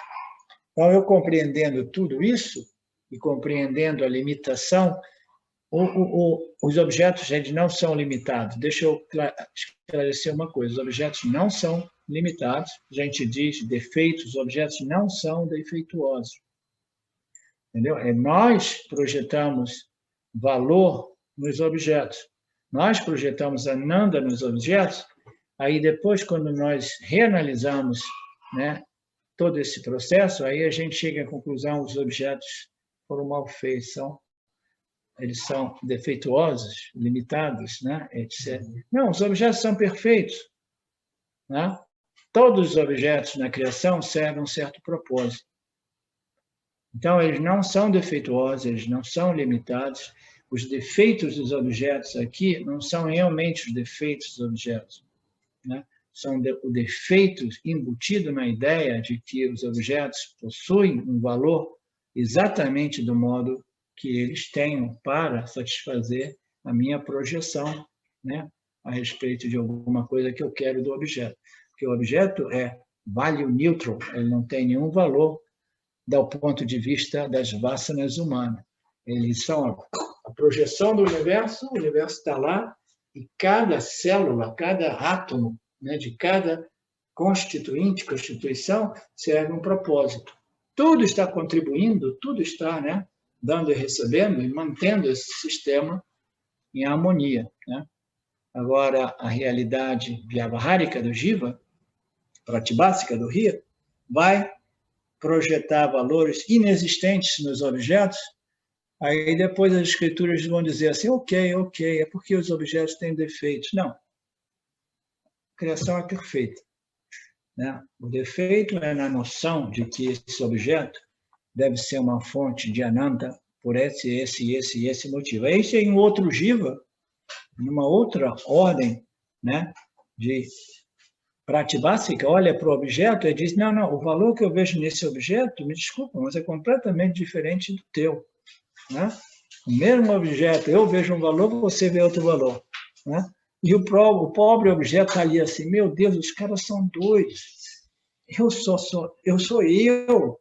S1: Então, eu compreendendo tudo isso e compreendendo a limitação, os objetos eles não são limitados. Deixa eu esclarecer uma coisa: os objetos não são limitados. A gente diz defeitos, os objetos não são defeituosos. Entendeu? Nós projetamos valor nos objetos. Nós projetamos Ananda nos objetos. Aí depois, quando nós reanalisamos, né, todo esse processo, aí a gente chega à conclusão que os objetos foram mal feitos, eles são defeituosos, limitados, né, etc. Não, os objetos são perfeitos, né? Todos os objetos na criação servem a um certo propósito. Então, eles não são defeituosos, eles não são limitados. Os defeitos dos objetos aqui não são realmente os defeitos dos objetos, né? São os defeitos embutidos na ideia de que os objetos possuem um valor exatamente do modo que eles tenham para satisfazer a minha projeção, né, a respeito de alguma coisa que eu quero do objeto. Porque o objeto é value neutral, ele não tem nenhum valor do ponto de vista das vasanas humanas. Eles são a projeção do universo, o universo está lá, e cada célula, cada átomo, né, de cada constituição, serve um propósito. Tudo está contribuindo, tudo está, né, dando e recebendo, e mantendo esse sistema em harmonia, né? Agora, a realidade vyavahárika do jiva, pratibhásika do Ria, vai projetar valores inexistentes nos objetos. Aí depois as escrituras vão dizer assim, ok, é porque os objetos têm defeitos. Não. A criação é perfeita, né? O defeito é na noção de que esse objeto deve ser uma fonte de Ananta por esse motivo. Isso é em outro jiva, numa outra ordem, né, de Pratibhasika, olha para o objeto e diz, não, o valor que eu vejo nesse objeto, me desculpa, mas é completamente diferente do teu. Né? O mesmo objeto, eu vejo um valor, você vê outro valor. Né? E o pobre objeto está ali assim, meu Deus, os caras são doidos. Eu sou eu.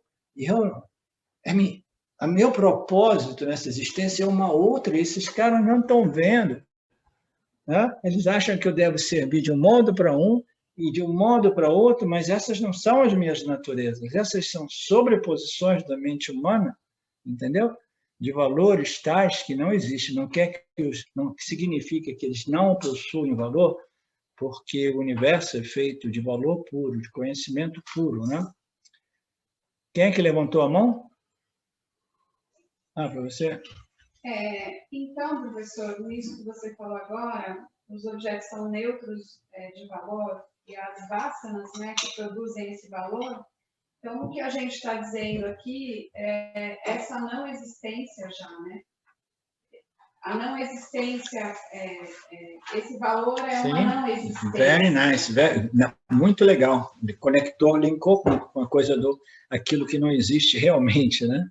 S1: Meu propósito nessa existência é uma outra, e esses caras não estão vendo. Né? Eles acham que eu devo servir de um modo para um e de um modo para outro, mas essas não são as minhas naturezas, essas são sobreposições da mente humana, entendeu? De valores tais que não existem, não significa que eles não possuem valor, porque o universo é feito de valor puro, de conhecimento puro, né? Quem é que levantou a mão? Para você.
S2: Então, professor, nisso que você falou agora, os objetos são neutros de valor e as vasanas, né, que produzem esse valor. Então, o que a gente está dizendo aqui é essa não existência já, né? A não existência, esse valor é uma não existência.
S1: Very nice, muito legal. Linkou com a coisa aquilo que não existe realmente, né?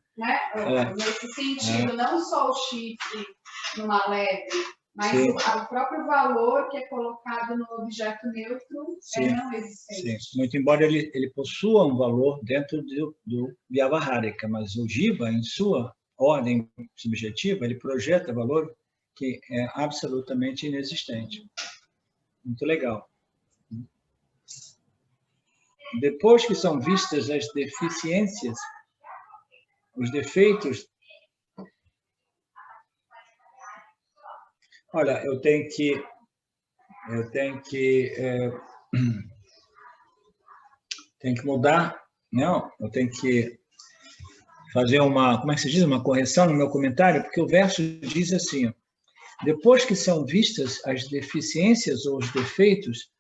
S2: Nesse sentido, não só o chifre numa lebre, mas o próprio valor que é colocado no objeto neutro é não existente.
S1: Sim. Muito embora ele possua um valor dentro do Vyavaharika, mas o Jiva, em sua ordem subjetiva, ele projeta valor que é absolutamente inexistente. Muito legal. Depois que são vistas as deficiências, os defeitos... Olha, eu tenho que mudar, não, eu tenho que fazer como é que se diz, uma correção no meu comentário, porque o verso diz assim, ó, depois que são vistas as deficiências ou os defeitos,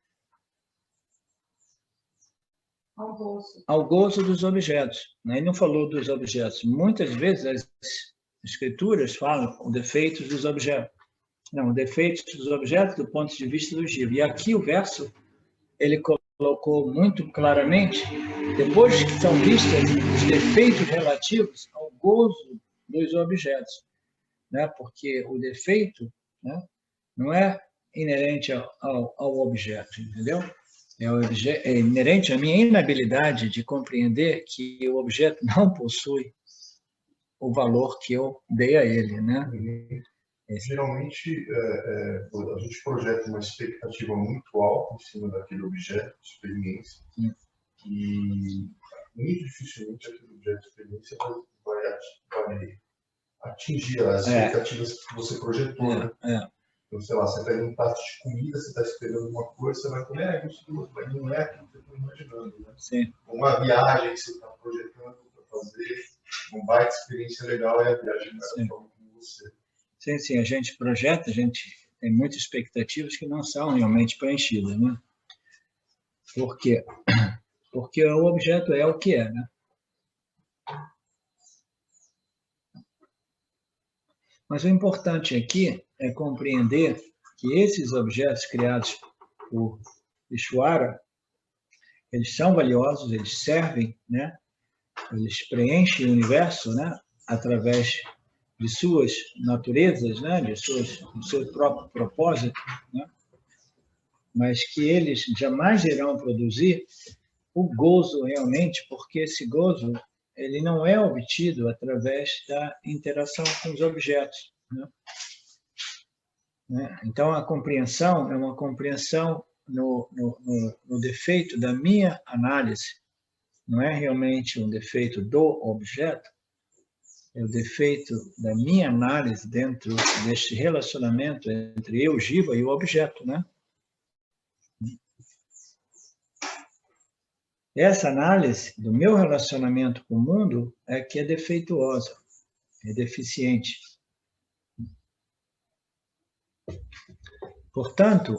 S1: ao gozo dos objetos. Ele não falou dos objetos. Muitas vezes as escrituras falam os defeitos dos objetos. Não, defeitos dos objetos do ponto de vista do Jiva. E aqui o verso, ele colocou muito claramente, depois que são vistas os defeitos relativos ao gozo dos objetos. Né? Porque o defeito, né, não é inerente ao objeto, entendeu? É inerente à minha inabilidade de compreender que o objeto não possui o valor que eu dei a ele, né?
S3: Geralmente, a gente projeta uma expectativa muito alta em cima daquele objeto de experiência e muito dificilmente aquele objeto de experiência vai atingir as expectativas que você projetou. Né? Então, sei lá, você pega um prato de comida, você está esperando uma coisa, você vai comer, mas não é aquilo que você está imaginando. Né?
S1: Sim.
S3: Uma viagem que você está projetando para fazer, uma baita experiência legal é a viagem com você.
S1: Sim, a gente projeta, a gente tem muitas expectativas que não são realmente preenchidas, né? Por quê? Porque o objeto é o que é, né? Mas o importante aqui é compreender que esses objetos criados por Ishvara, eles são valiosos, eles servem, né? Eles preenchem o universo, né? Através de suas naturezas, né? Do seu próprio propósito, né? Mas que eles jamais irão produzir o gozo realmente, porque esse gozo ele não é obtido através da interação com os objetos. Né? Então, a compreensão é uma compreensão no defeito da minha análise, não é realmente um defeito do objeto, é o defeito da minha análise dentro deste relacionamento entre eu, Jiva, e o objeto, né? Essa análise do meu relacionamento com o mundo é que é defeituosa, é deficiente. Portanto,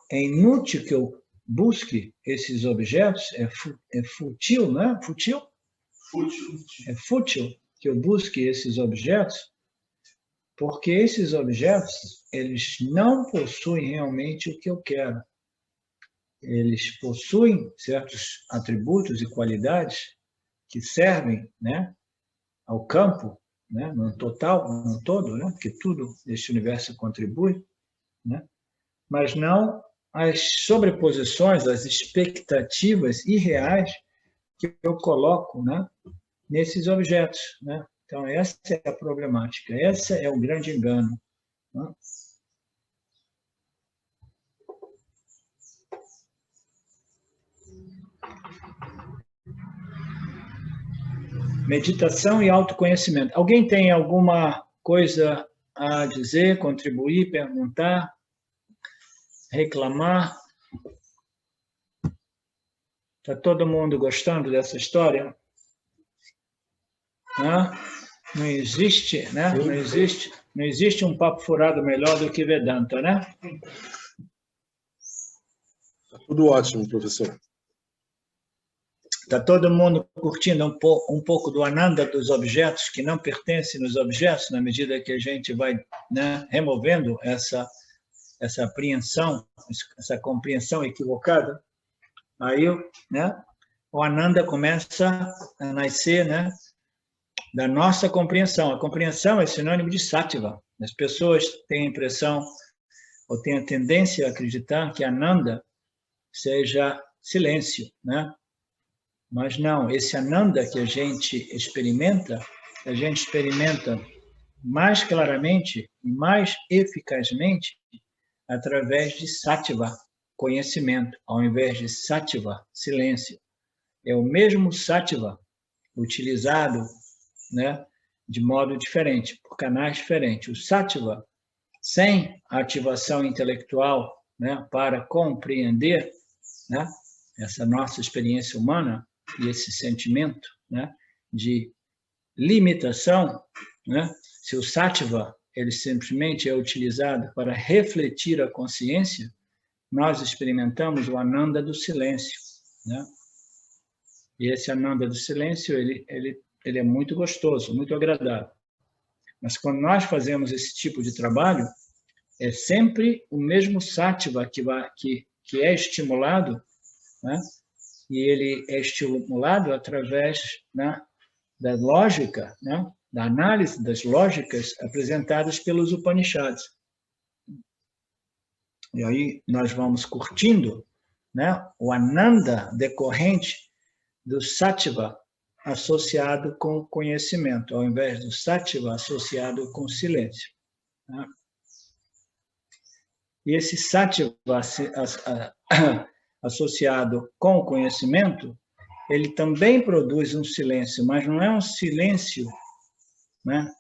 S1: é inútil que eu busque esses objetos, é fútil, né? Fútil?
S3: Fútil.
S1: É fútil que eu busque esses objetos, porque esses objetos, eles não possuem realmente o que eu quero. Eles possuem certos atributos e qualidades que servem, né, ao campo, né, no total, no todo, né, porque tudo este universo contribui, né, mas não as sobreposições, as expectativas irreais que eu coloco, né, nesses objetos, né? Então, essa é a problemática, esse é o grande engano, né? Meditação e autoconhecimento. Alguém tem alguma coisa a dizer, contribuir, perguntar, reclamar? Está todo mundo gostando dessa história? Não existe, né? Não existe um papo furado melhor do que Vedanta, né?
S4: Tudo ótimo, professor.
S1: Está todo mundo curtindo um pouco do Ananda dos objetos, que não pertencem nos objetos, na medida que a gente vai, né, removendo essa apreensão, essa compreensão equivocada. Aí, né, o Ananda começa a nascer, né, da nossa compreensão. A compreensão é sinônimo de Sattva. As pessoas têm a impressão, ou têm a tendência a acreditar que Ananda seja silêncio, né? Mas não, esse Ananda que a gente experimenta mais claramente e mais eficazmente através de Sattva, conhecimento, ao invés de Sattva, silêncio. É o mesmo Sattva utilizado, né, de modo diferente, por canais diferentes. O Sattva, sem ativação intelectual, né, para compreender, né, essa nossa experiência humana, e esse sentimento, né, de limitação, né, se o Sattva ele simplesmente é utilizado para refletir a consciência, nós experimentamos o Ananda do silêncio, né? E esse Ananda do silêncio ele é muito gostoso, muito agradável. Mas quando nós fazemos esse tipo de trabalho, é sempre o mesmo Sattva que é estimulado, né? E ele é estimulado através, né, da lógica, né, da análise das lógicas apresentadas pelos Upanishads. E aí nós vamos curtindo, né, o Ananda decorrente do Sattva associado com conhecimento, ao invés do Sattva associado com silêncio. Né? E esse Sattva associado com o conhecimento, ele também produz um silêncio, mas não é um silêncio, né,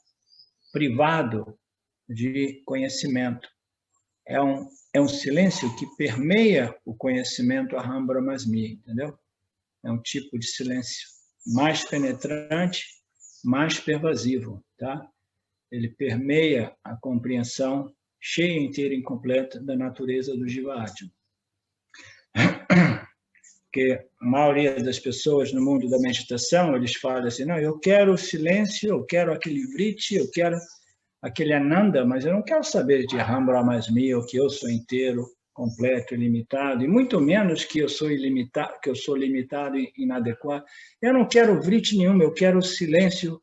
S1: privado de conhecimento. É um silêncio que permeia o conhecimento Aham Brahmasmi, entendeu? É um tipo de silêncio mais penetrante, mais pervasivo, tá? Ele permeia a compreensão cheia, inteira e incompleta da natureza do Jiva-Atma. Porque a maioria das pessoas no mundo da meditação, eles falam assim, não, eu quero silêncio, eu quero aquele vritti, eu quero aquele Ananda, mas eu não quero saber de Aham Brahmasmi, ou que eu sou inteiro, completo, ilimitado, e muito menos que eu sou ilimitado, que eu sou limitado e inadequado. Eu não quero vritti nenhuma, eu quero silêncio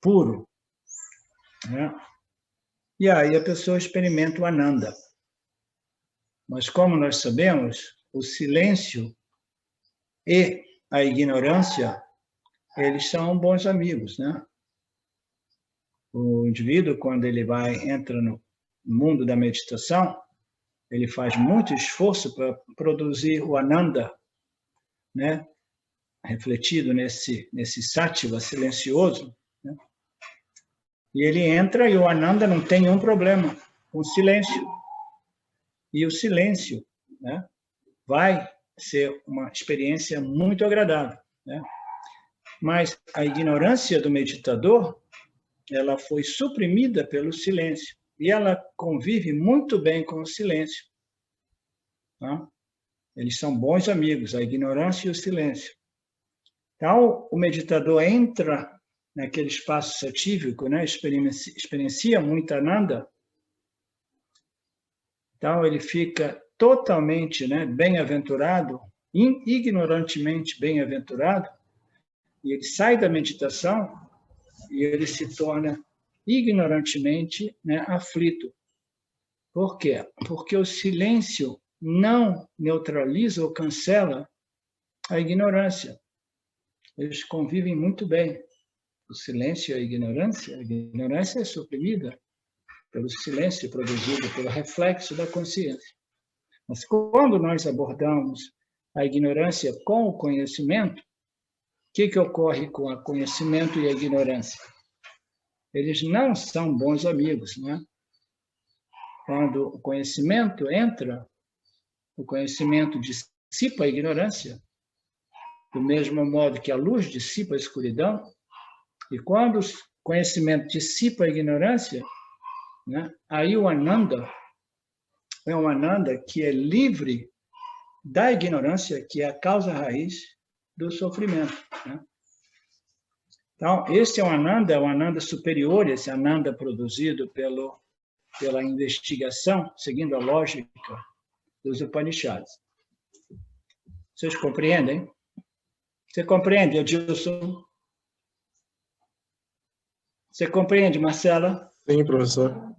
S1: puro. Né? E aí a pessoa experimenta o Ananda. Mas como nós sabemos, o silêncio e a ignorância, eles são bons amigos, né? O indivíduo, quando ele entra no mundo da meditação, ele faz muito esforço para produzir o Ananda, né? Refletido nesse Sattva silencioso, né? E ele entra e o Ananda não tem nenhum problema com o silêncio. E o silêncio, né, vai ser uma experiência muito agradável, né? Mas a ignorância do meditador, ela foi suprimida pelo silêncio. E ela convive muito bem com o silêncio. Tá? Eles são bons amigos, a ignorância e o silêncio. Então, o meditador entra naquele espaço satívico, né? Experiencia muito Ananda. Então, ele fica totalmente, né, bem-aventurado, ignorantemente bem-aventurado, e ele sai da meditação e ele se torna ignorantemente, né, aflito. Por quê? Porque o silêncio não neutraliza ou cancela a ignorância. Eles convivem muito bem. O silêncio e a ignorância é suprimida pelo silêncio produzido pelo reflexo da consciência. Mas quando nós abordamos a ignorância com o conhecimento, o que ocorre com o conhecimento e a ignorância? Eles não são bons amigos, né? Quando o conhecimento entra, o conhecimento dissipa a ignorância, do mesmo modo que a luz dissipa a escuridão, e quando o conhecimento dissipa a ignorância, né, aí o Ananda é um Ananda que é livre da ignorância, que é a causa raiz do sofrimento, né? Então, esse é o Ananda superior, esse Ananda produzido pela investigação, seguindo a lógica dos Upanishads. Vocês compreendem? Você compreende, Adilson? Você compreende, Marcela?
S4: Sim, professor.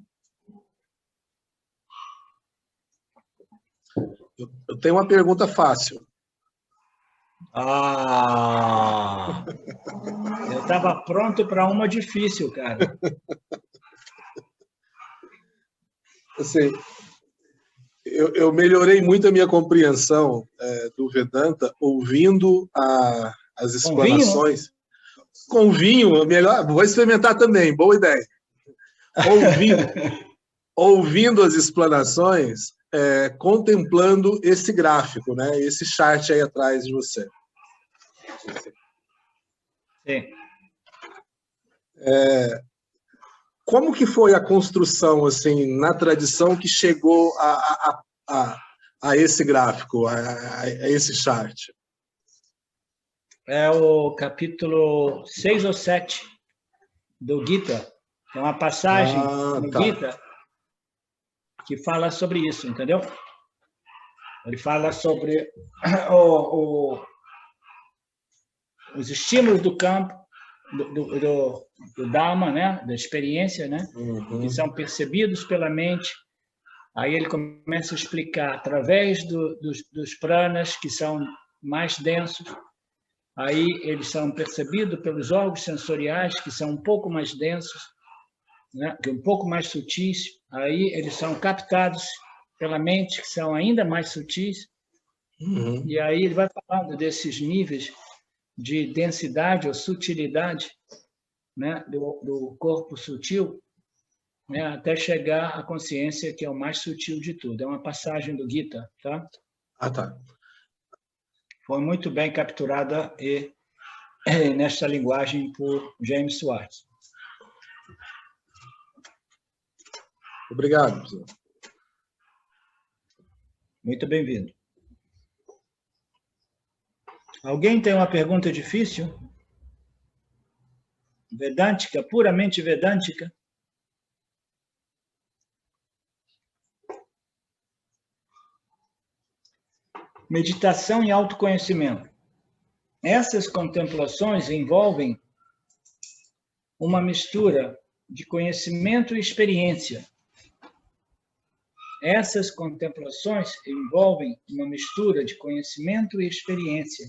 S4: Eu tenho uma pergunta fácil.
S1: Eu estava pronto para uma difícil, cara.
S4: Assim, eu melhorei muito a minha compreensão do Vedanta ouvindo as explanações. Com vinho, melhor, vou experimentar também, boa ideia. Ouvindo as explanações, contemplando esse gráfico, né? Esse chart aí atrás de você.
S1: Sim.
S4: Como que foi a construção, assim, na tradição que chegou a esse gráfico, a esse chart?
S1: É o capítulo 6 ou 7 do Gita. É uma passagem no Gita que fala sobre isso, entendeu? Ele fala sobre os estímulos do campo, do Dharma, né? Da experiência, né? Que são percebidos pela mente. Aí ele começa a explicar através dos pranas, que são mais densos. Aí eles são percebidos pelos órgãos sensoriais, que são um pouco mais densos, né? Um pouco mais sutis. Aí eles são captados pela mente, que são ainda mais sutis. E aí ele vai falando desses níveis de densidade ou sutilidade, né? do corpo sutil, né? Até chegar à consciência, que é o mais sutil de tudo. É uma passagem do Gita, tá?
S4: Tá.
S1: Foi muito bem capturada nesta linguagem por James Swartz.
S4: Obrigado, professor.
S1: Muito bem-vindo. Alguém tem uma pergunta difícil? Vedântica, puramente vedântica? Meditação e autoconhecimento. Essas contemplações envolvem uma mistura de conhecimento e experiência. Essas contemplações envolvem uma mistura de conhecimento e experiência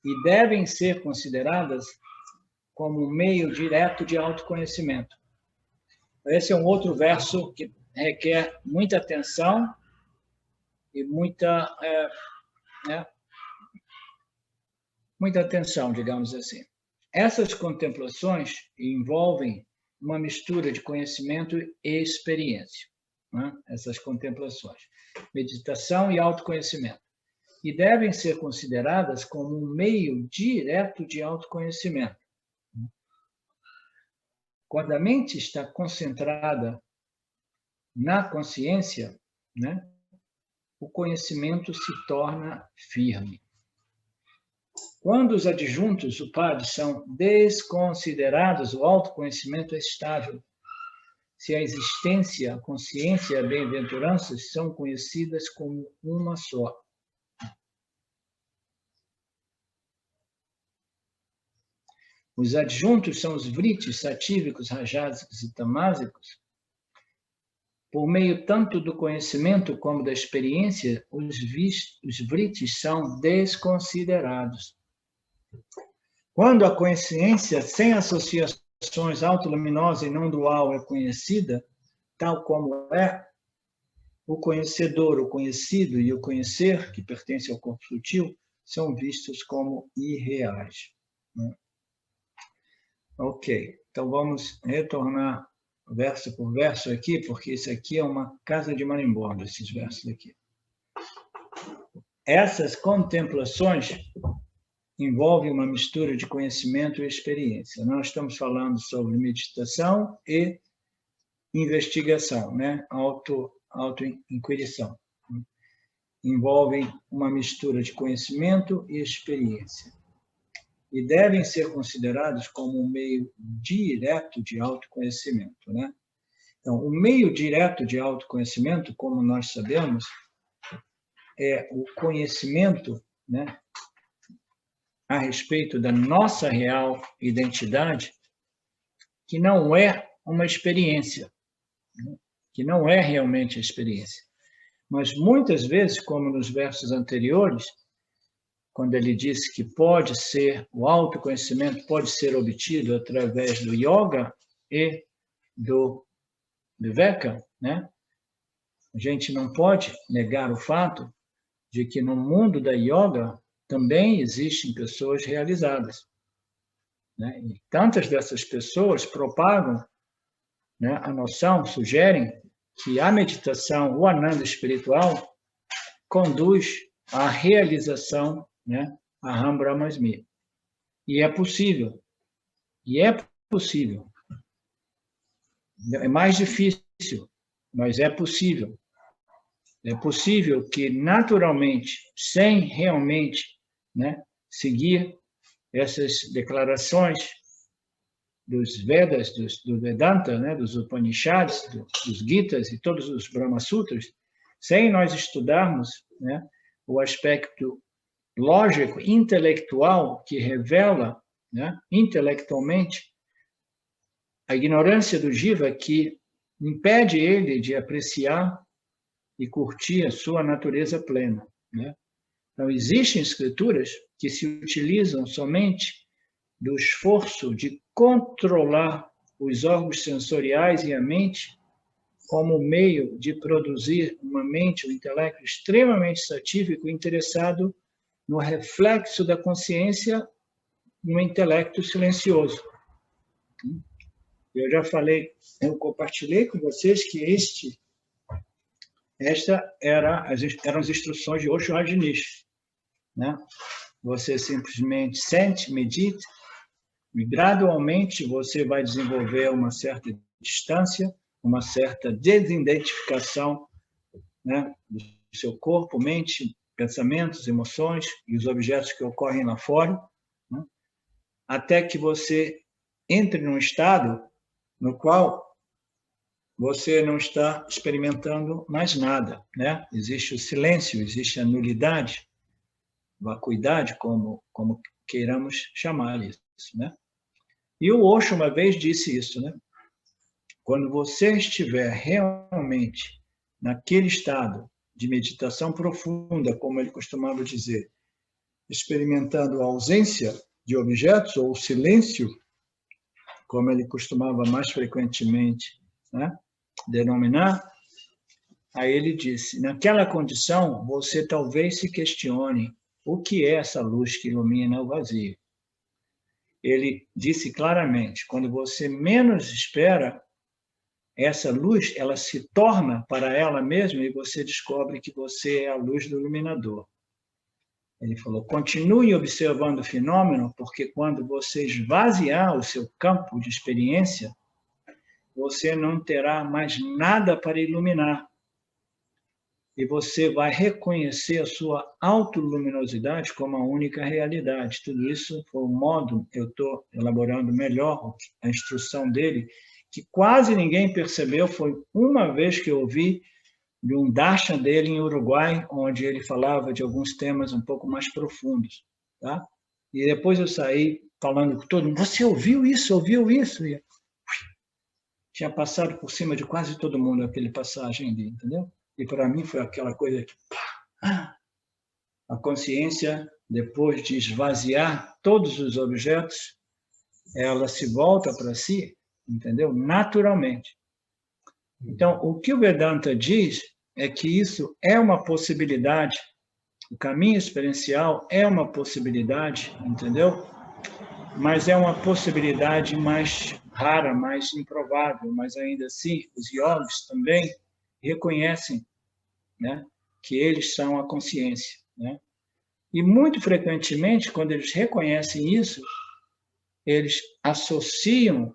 S1: e devem ser consideradas como um meio direto de autoconhecimento. Esse é um outro verso que requer muita atenção e muita atenção, digamos assim. Essas contemplações envolvem uma mistura de conhecimento e experiência, né? Essas contemplações, meditação e autoconhecimento, e devem ser consideradas como um meio direto de autoconhecimento. Quando a mente está concentrada na consciência, né? o conhecimento se torna firme. Quando os adjuntos, o PAD, são desconsiderados, o autoconhecimento é estável. Se a existência, a consciência e a bem-aventurança são conhecidas como uma só. Os adjuntos são os vritis, satívicos, rajásicos e tamásicos. Por meio tanto do conhecimento como da experiência, os vritis são desconsiderados. Quando a consciência sem associações autoluminosa e não dual é conhecida, tal como é, o conhecedor, o conhecido e o conhecer, que pertence ao corpo sutil, são vistos como irreais. Ok, então vamos retornar verso por verso aqui, porque isso aqui é uma casa de marimbondo, esses versos aqui. Essas contemplações envolvem uma mistura de conhecimento e experiência. Nós estamos falando sobre meditação e investigação, né? Auto-inquirição. Envolvem uma mistura de conhecimento e experiência. E devem ser considerados como um meio direto de autoconhecimento, né? Então, o meio direto de autoconhecimento, como nós sabemos, é o conhecimento, né, a respeito da nossa real identidade, que não é uma experiência, que não é realmente a experiência. Mas muitas vezes, como nos versos anteriores, quando ele disse que pode ser, o autoconhecimento pode ser obtido através do yoga e do viveka, né? A gente não pode negar o fato de que no mundo da yoga também existem pessoas realizadas, né? E tantas dessas pessoas propagam, né, a noção, sugerem que a meditação, o ananda espiritual, conduz à realização, né, a Aham Brahmasmi. E é possível. E é possível. É mais difícil, mas é possível. É possível que, naturalmente, sem realmente, né, seguir essas declarações dos Vedas, do Vedanta, né, dos Upanishads, dos Gitas e todos os Brahma Sutras, sem nós estudarmos, né, o aspecto lógico, intelectual, que revela, né, intelectualmente a ignorância do Jiva, que impede ele de apreciar e curtir a sua natureza plena, né? Então, existem escrituras que se utilizam somente do esforço de controlar os órgãos sensoriais e a mente como meio de produzir uma mente, um intelecto extremamente satívico e interessado no reflexo da consciência no intelecto silencioso. Eu já falei, eu compartilhei com vocês que eram as instruções de Osho Rajneesh, né? Você simplesmente sente, medita, e gradualmente você vai desenvolver uma certa distância, uma certa desidentificação, né, do seu corpo, mente, pensamentos, emoções e os objetos que ocorrem lá fora, né, até que você entre num estado no qual você não está experimentando mais nada, né? Existe o silêncio, existe a nulidade, vacuidade, como queiramos chamar isso, né? E o Osho uma vez disse isso, né? Quando você estiver realmente naquele estado de meditação profunda, como ele costumava dizer, experimentando a ausência de objetos ou o silêncio, como ele costumava mais frequentemente, né, denominar, aí ele disse, naquela condição, você talvez se questione o que é essa luz que ilumina o vazio. Ele disse claramente, quando você menos espera, essa luz, ela se torna para ela mesma e você descobre que você é a luz do iluminador. Ele falou, continue observando o fenômeno, porque quando você esvaziar o seu campo de experiência, você não terá mais nada para iluminar. e você vai reconhecer a sua autoluminosidade como a única realidade. Tudo isso foi o modo, eu estou elaborando melhor a instrução dele, que quase ninguém percebeu, foi uma vez que eu ouvi de um darshan dele em Uruguai, onde ele falava de alguns temas um pouco mais profundos. Tá? E depois eu saí falando com todo mundo, você ouviu isso, ouviu isso? E tinha passado por cima de quase todo mundo aquele passagem ali, entendeu? E para mim foi aquela coisa que a consciência, depois de esvaziar todos os objetos, ela se volta para si, entendeu? Naturalmente. Então, o que o Vedanta diz é que isso é uma possibilidade, o caminho experiencial é uma possibilidade, entendeu? Mas é uma possibilidade mais rara, mais improvável, mas ainda assim, os yogis também reconhecem, né, que eles são a consciência, né? E muito frequentemente, quando eles reconhecem isso, eles associam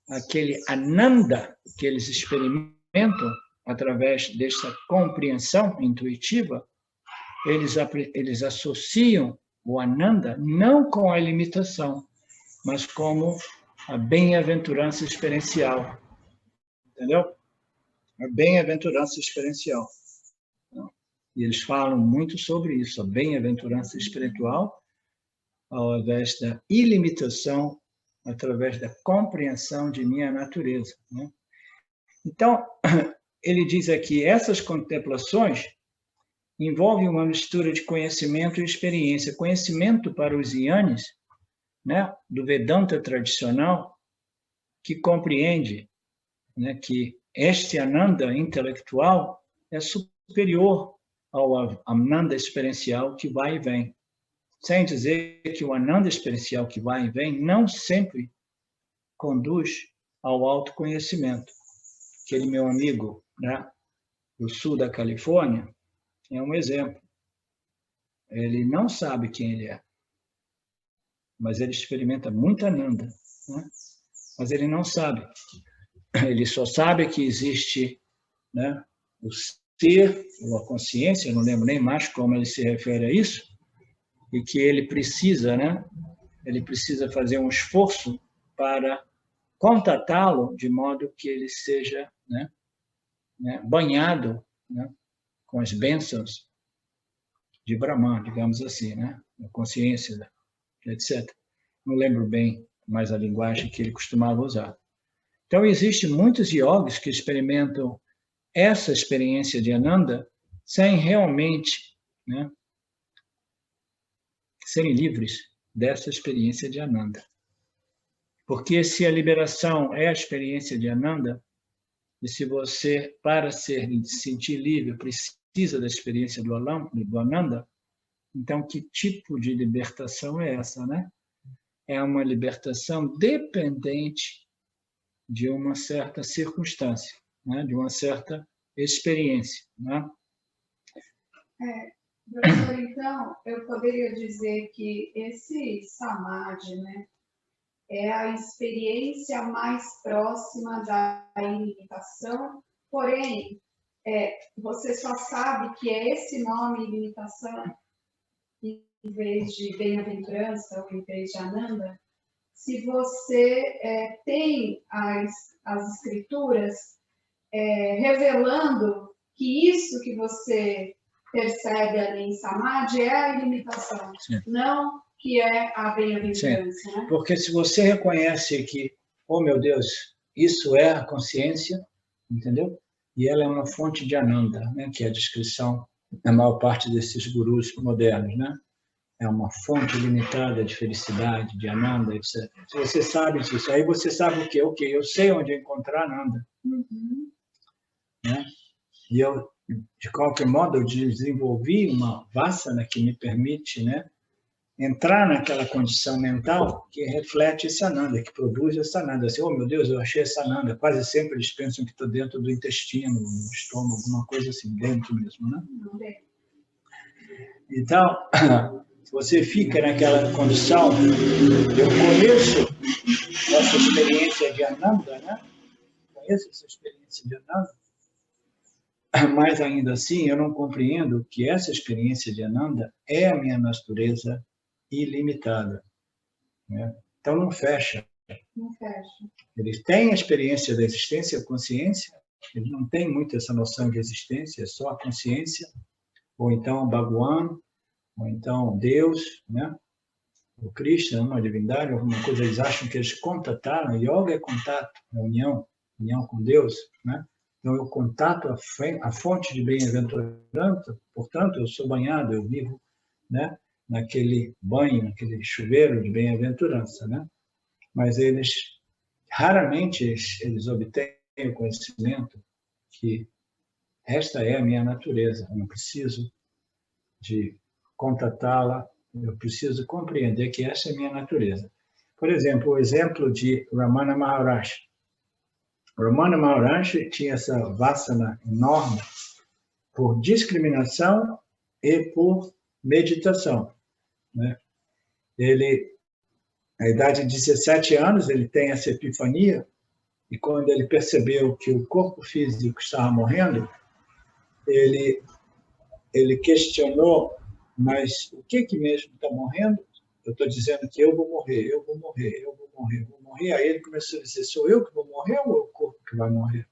S1: aquele ananda que eles experimentam através dessa compreensão intuitiva, eles associam o ananda não com a ilimitação, mas como a bem-aventurança experiencial. Entendeu? A bem-aventurança experiencial. E eles falam muito sobre isso, a bem-aventurança espiritual, ao invés da ilimitação, através da compreensão de minha natureza. Né? Então, ele diz aqui, essas contemplações envolvem uma mistura de conhecimento e experiência. Conhecimento para os yanis, né, do Vedanta tradicional, que compreende, né, que este ananda intelectual é superior ao ananda experiencial que vai e vem. Sem dizer que o ananda experiencial que vai e vem não sempre conduz ao autoconhecimento. Aquele meu amigo, né, do sul da Califórnia é um exemplo. Ele não sabe quem ele é, mas ele experimenta muita ananda, né? Mas ele não sabe. Ele só sabe que existe, né, o ser, ou a consciência, eu não lembro nem mais como ele se refere a isso, e que ele precisa, né, ele precisa fazer um esforço para contatá-lo de modo que ele seja, né, banhado, né, com as bênçãos de Brahman, digamos assim, né, a consciência, etc. Não lembro bem mais a linguagem que ele costumava usar. Então, existem muitos yogis que experimentam essa experiência de Ananda sem realmente, né, serem livres dessa experiência de Ananda. Porque se a liberação é a experiência de Ananda, e se você, para se sentir livre, precisa da experiência do Ananda, então que tipo de libertação é essa, né? É uma libertação dependente de uma certa circunstância, né? De uma certa experiência, né?
S2: Professor, então, eu poderia dizer que esse samadhi, né, é a experiência mais próxima da ilimitação, porém, você só sabe que é esse nome, ilimitação, em vez de bem-aventurança ou em vez de Ananda, se você tem as escrituras revelando que isso que você percebe ali em Samadhi é a ilimitação, sim, não que é a bem-aventurança. Né?
S1: Porque se você reconhece que, oh meu Deus, isso é a consciência, entendeu? E ela é uma fonte de Ananda, né? Que é a descrição da maior parte desses gurus modernos, né? É uma fonte limitada de felicidade, de Ananda, etc. Se você sabe disso, aí você sabe o quê? Ok, eu sei onde encontrar Ananda.
S2: Uhum.
S1: Né? E eu, de qualquer modo, eu desenvolvi uma vasana que me permite, né, entrar naquela condição mental que reflete esse Ananda, que produz essa Ananda. Assim, oh, meu Deus, eu achei essa Ananda. Quase sempre eles pensam que está dentro do intestino, no estômago, alguma coisa assim, dentro mesmo, né? Então, se você fica naquela condição, eu conheço essa experiência de Ananda, né? Conheço essa experiência de Ananda, mas ainda assim eu não compreendo que essa experiência de Ananda é a minha natureza ilimitada, né? Então não fecha.
S2: Não fecha.
S1: Eles têm a experiência da existência, a consciência, eles não têm muito essa noção de existência, é só a consciência, ou então o Bhagavan, ou então Deus, né? O Krishna, uma divindade, alguma coisa, eles acham que eles contataram. Yoga é contato, é união com Deus, né? Então eu contato a fonte de bem-aventurança, portanto eu sou banhado, eu vivo, né? Naquele banho, naquele chuveiro de bem-aventurança, né? Mas eles raramente eles obtêm o conhecimento que esta é a minha natureza, eu não preciso de contatá-la, eu preciso compreender que essa é a minha natureza. Por exemplo, o exemplo de Ramana Maharaj. Ramana Maharaj tinha essa vasana enorme por discriminação e por meditação, né? Ele, à idade de 17 anos, ele tem essa epifania, e quando ele percebeu que o corpo físico estava morrendo, ele questionou, mas o que mesmo está morrendo? Eu estou dizendo que eu vou morrer, eu vou morrer, eu vou morrer, eu vou morrer. Aí ele começou a dizer, sou eu que vou morrer ou é o corpo que vai morrer?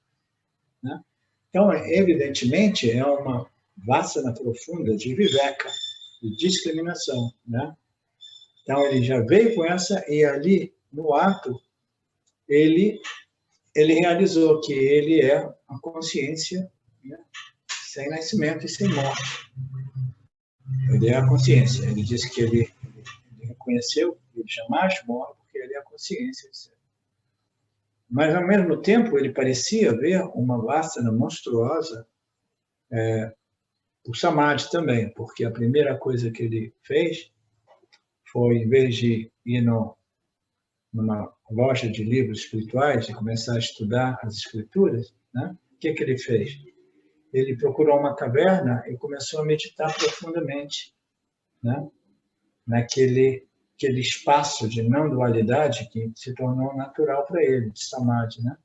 S1: Né? Então, evidentemente, é uma vasana profunda de viveka, de discriminação, né? Então, ele já veio com essa, e ali, no ato, ele realizou que ele é a consciência, né? Sem nascimento e sem morte. Ele é a consciência. Ele disse que ele reconheceu que ele jamais morre, porque ele é a consciência. Mas, ao mesmo tempo, ele parecia ver uma vasana monstruosa por samadhi também, porque a primeira coisa que ele fez foi, em vez de ir numa loja de livros espirituais e começar a estudar as escrituras, né? O que ele fez? Ele procurou uma caverna e começou a meditar profundamente, né? Naquele espaço de não dualidade que se tornou natural para ele, de samadhi, né?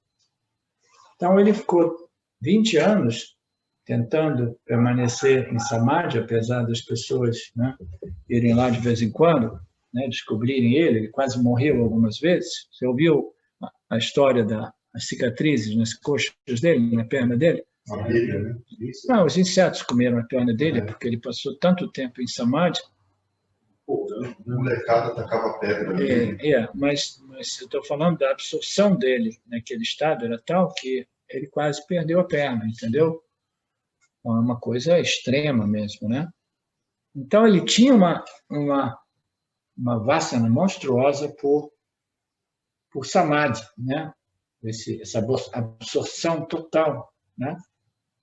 S1: Então ele ficou 20 anos tentando permanecer em samadhi, apesar das pessoas, né, irem lá de vez em quando, né, descobrirem ele quase morreu algumas vezes. Você ouviu a história das cicatrizes nas coxas dele, na perna dele?
S3: Né?
S1: Não, os insetos comeram a perna dele, porque ele passou tanto tempo em samadhi.
S3: Pô, o molecada tacava pedra.
S1: Mas eu estou falando da absorção dele naquele estado, era tal que ele quase perdeu a perna, entendeu? Então, é uma coisa extrema mesmo, né? Então, ele tinha uma vasana monstruosa por samadhi, né? Essa absorção total, né?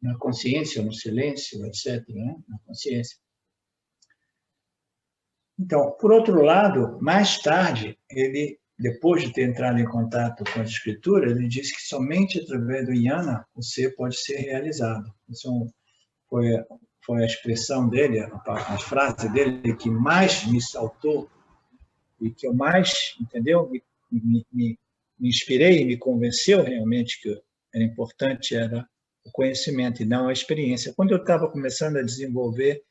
S1: Na consciência, no silêncio, etc., né? Na consciência. Então, por outro lado, mais tarde, ele, depois de ter entrado em contato com as escrituras, ele disse que somente através do jnana o ser pode ser realizado. Isso foi a expressão dele, a frase dele que mais me saltou e que eu mais, entendeu? Me inspirei e me convenceu realmente que era importante, era o conhecimento e não a experiência. Quando eu estava começando a desenvolver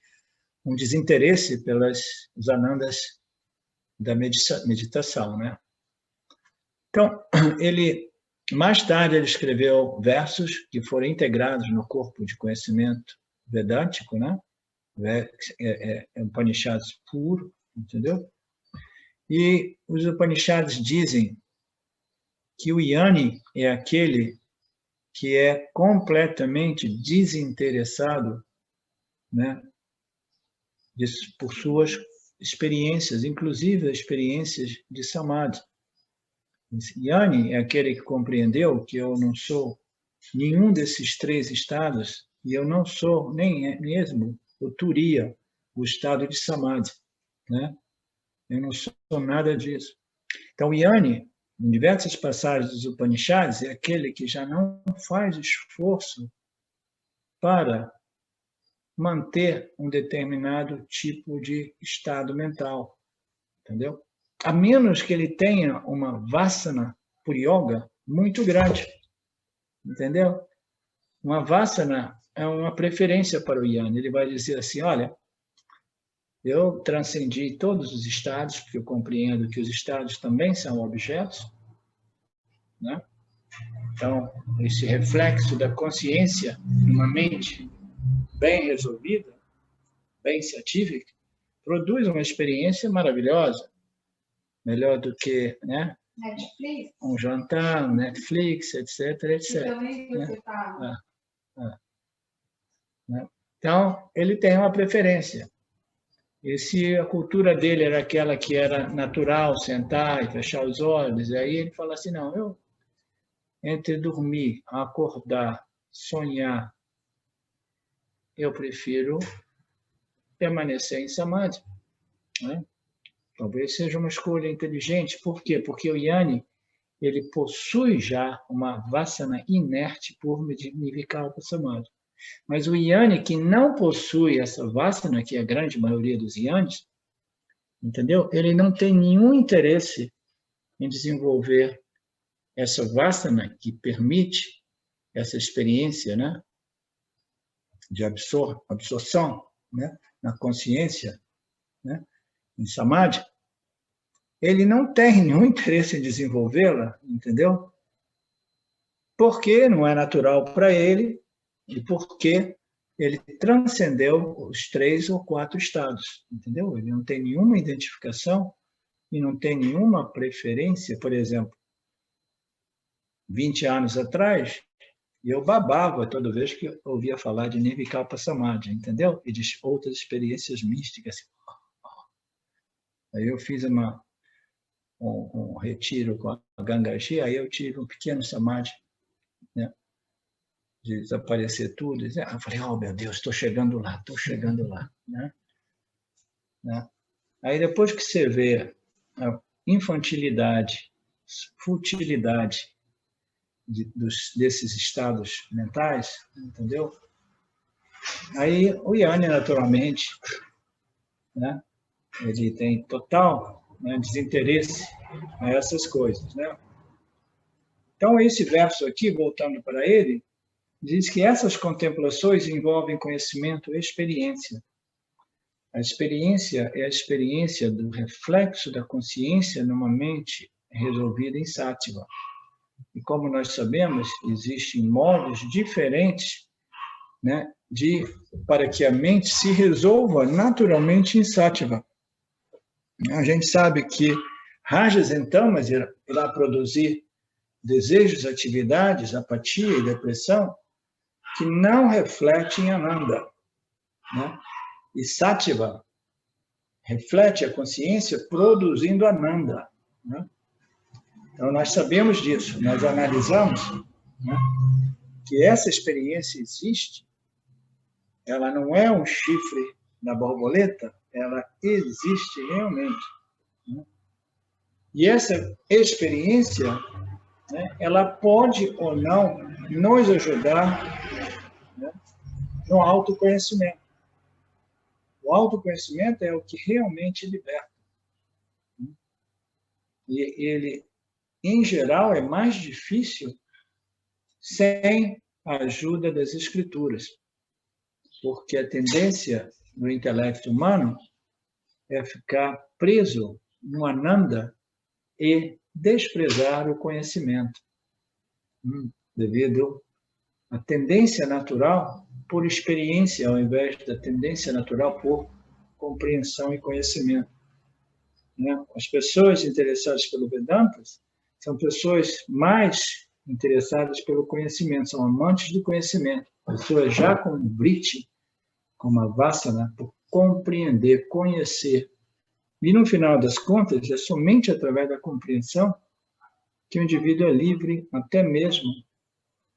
S1: um desinteresse pelas anandas da meditação, né? Então, mais tarde ele escreveu versos que foram integrados no corpo de conhecimento vedântico, né? Upanishads puro, entendeu? E os Upanishads dizem que o jnani é aquele que é completamente desinteressado, né? Por suas experiências, inclusive as experiências de samadhi. Jnani é aquele que compreendeu que eu não sou nenhum desses três estados e eu não sou nem mesmo o turiya, o estado de samadhi, né? Eu não sou nada disso. Então, jnani, em diversas passagens dos Upanishads, é aquele que já não faz esforço para manter um determinado tipo de estado mental, entendeu? A menos que ele tenha uma vasana por yoga muito grande, entendeu? Uma vasana é uma preferência para o Yanni. Ele vai dizer assim, olha, eu transcendi todos os estados, porque eu compreendo que os estados também são objetos, né? Então, esse reflexo da consciência numa mente bem resolvida, bem científica, produz uma experiência maravilhosa, melhor do que, né,
S2: Netflix?
S1: Um jantar, Netflix, etc, etc.
S2: E também você fala.
S1: Então, ele tem uma preferência. E se a cultura dele era aquela que era natural, sentar e fechar os olhos, aí ele fala assim, não, eu entre dormir, acordar, sonhar, eu prefiro permanecer em Samadhi, né? Talvez seja uma escolha inteligente. Por quê? Porque o Yanni, ele possui já uma vasana inerte por Nirvikalpa Samadhi. Mas o Yanni que não possui essa vasana, que é a grande maioria dos Yanis, entendeu? Ele não tem nenhum interesse em desenvolver essa vasana que permite essa experiência, né, de absorção, né, na consciência, né, em Samadhi. Ele não tem nenhum interesse em desenvolvê-la, entendeu? Porque não é natural para ele e porque ele transcendeu os 3 ou 4 estados, entendeu? Ele não tem nenhuma identificação e não tem nenhuma preferência. Por exemplo, 20 anos atrás, eu babava toda vez que eu ouvia falar de Nirvikalpa Samadhi, entendeu? E de outras experiências místicas. Aí eu fiz um retiro com a Gangaji, aí eu tive um pequeno Samadhi, né, de desaparecer tudo. Eu falei, oh meu Deus, estou chegando lá, né? Aí depois que você vê a infantilidade, futilidade desses estados mentais, entendeu? Aí o Yanni, naturalmente, né, ele tem total, né, desinteresse a essas coisas, né? Então, esse verso aqui, voltando para ele, diz que essas contemplações envolvem conhecimento e experiência. A experiência é a experiência do reflexo da consciência numa mente resolvida em Sattva. E como nós sabemos, existem modos diferentes, né, para que a mente se resolva naturalmente em Sattva. A gente sabe que Rajas e Tamas irá produzir desejos, atividades, apatia e depressão que não refletem Ananda, né? E Sattva reflete a consciência produzindo Ananda, né? Então, nós sabemos disso, nós analisamos, né, que essa experiência existe, ela não é um chifre na borboleta, ela existe realmente, né? E essa experiência, né, ela pode ou não nos ajudar, né, no autoconhecimento. O autoconhecimento é o que realmente liberta. E ele, em geral, é mais difícil sem a ajuda das escrituras, porque a tendência do intelecto humano é ficar preso no Ananda e desprezar o conhecimento, devido à tendência natural por experiência, ao invés da tendência natural por compreensão e conhecimento. As pessoas interessadas pelo Vedanta são pessoas mais interessadas pelo conhecimento, são amantes do conhecimento, pessoas já com vritti, com uma vasana, por compreender, conhecer. E, no final das contas, é somente através da compreensão que o indivíduo é livre até mesmo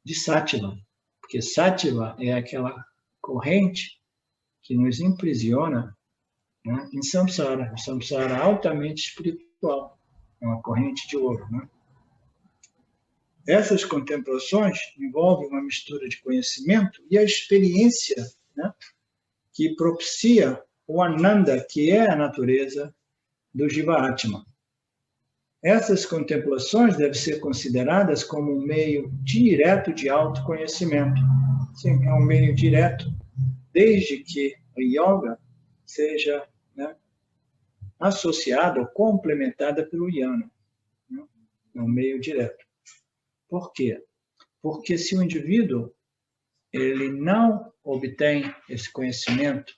S1: de Sattva, porque Sattva é aquela corrente que nos aprisiona, né, em Samsara, Samsara altamente espiritual, é uma corrente de ouro, né? Essas contemplações envolvem uma mistura de conhecimento e a experiência, né, que propicia o Ananda, que é a natureza do Jiva-Atma. Essas contemplações devem ser consideradas como um meio direto de autoconhecimento, Sim, é um meio direto, desde que a yoga seja, né, associada ou complementada pelo yana, né? É um meio direto. Por quê? Porque se o indivíduo ele não obtém esse conhecimento,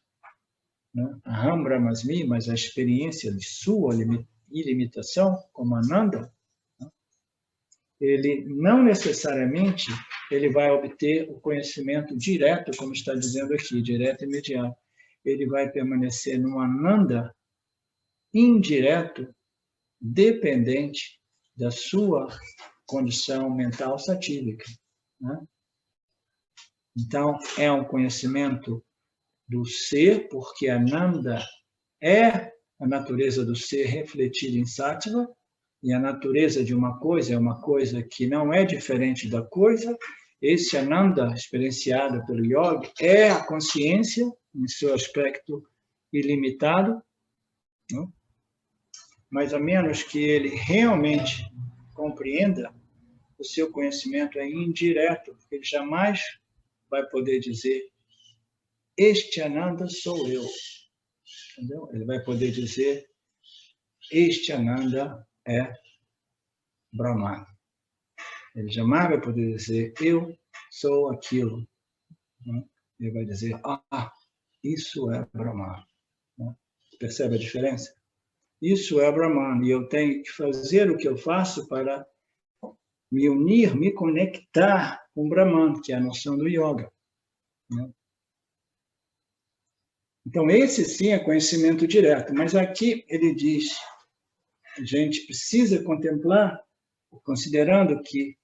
S1: né, Aham Brahmasmi, mas a experiência de sua ilimitação, como Ananda, né, ele não necessariamente ele vai obter o conhecimento direto, como está dizendo aqui, direto e imediato. Ele vai permanecer no Ananda indireto, dependente da sua condição mental satívica, né? Então, é um conhecimento do ser, porque Ananda é a natureza do ser refletida em Sattva, e a natureza de uma coisa é uma coisa que não é diferente da coisa. Esse Ananda, experienciado pelo yogi, é a consciência, em seu aspecto ilimitado, né? Mas a menos que ele realmente compreenda, o seu conhecimento é indireto, porque ele jamais vai poder dizer este Ananda sou eu. Entendeu? Ele vai poder dizer este Ananda é Brahman. Ele jamais vai poder dizer eu sou aquilo. Ele vai dizer isso é Brahman. Percebe a diferença? Isso é Brahman, e eu tenho que fazer o que eu faço para me unir, me conectar com Brahman, que é a noção do yoga. Então, esse sim é conhecimento direto, mas aqui ele diz, a gente precisa contemplar, considerando que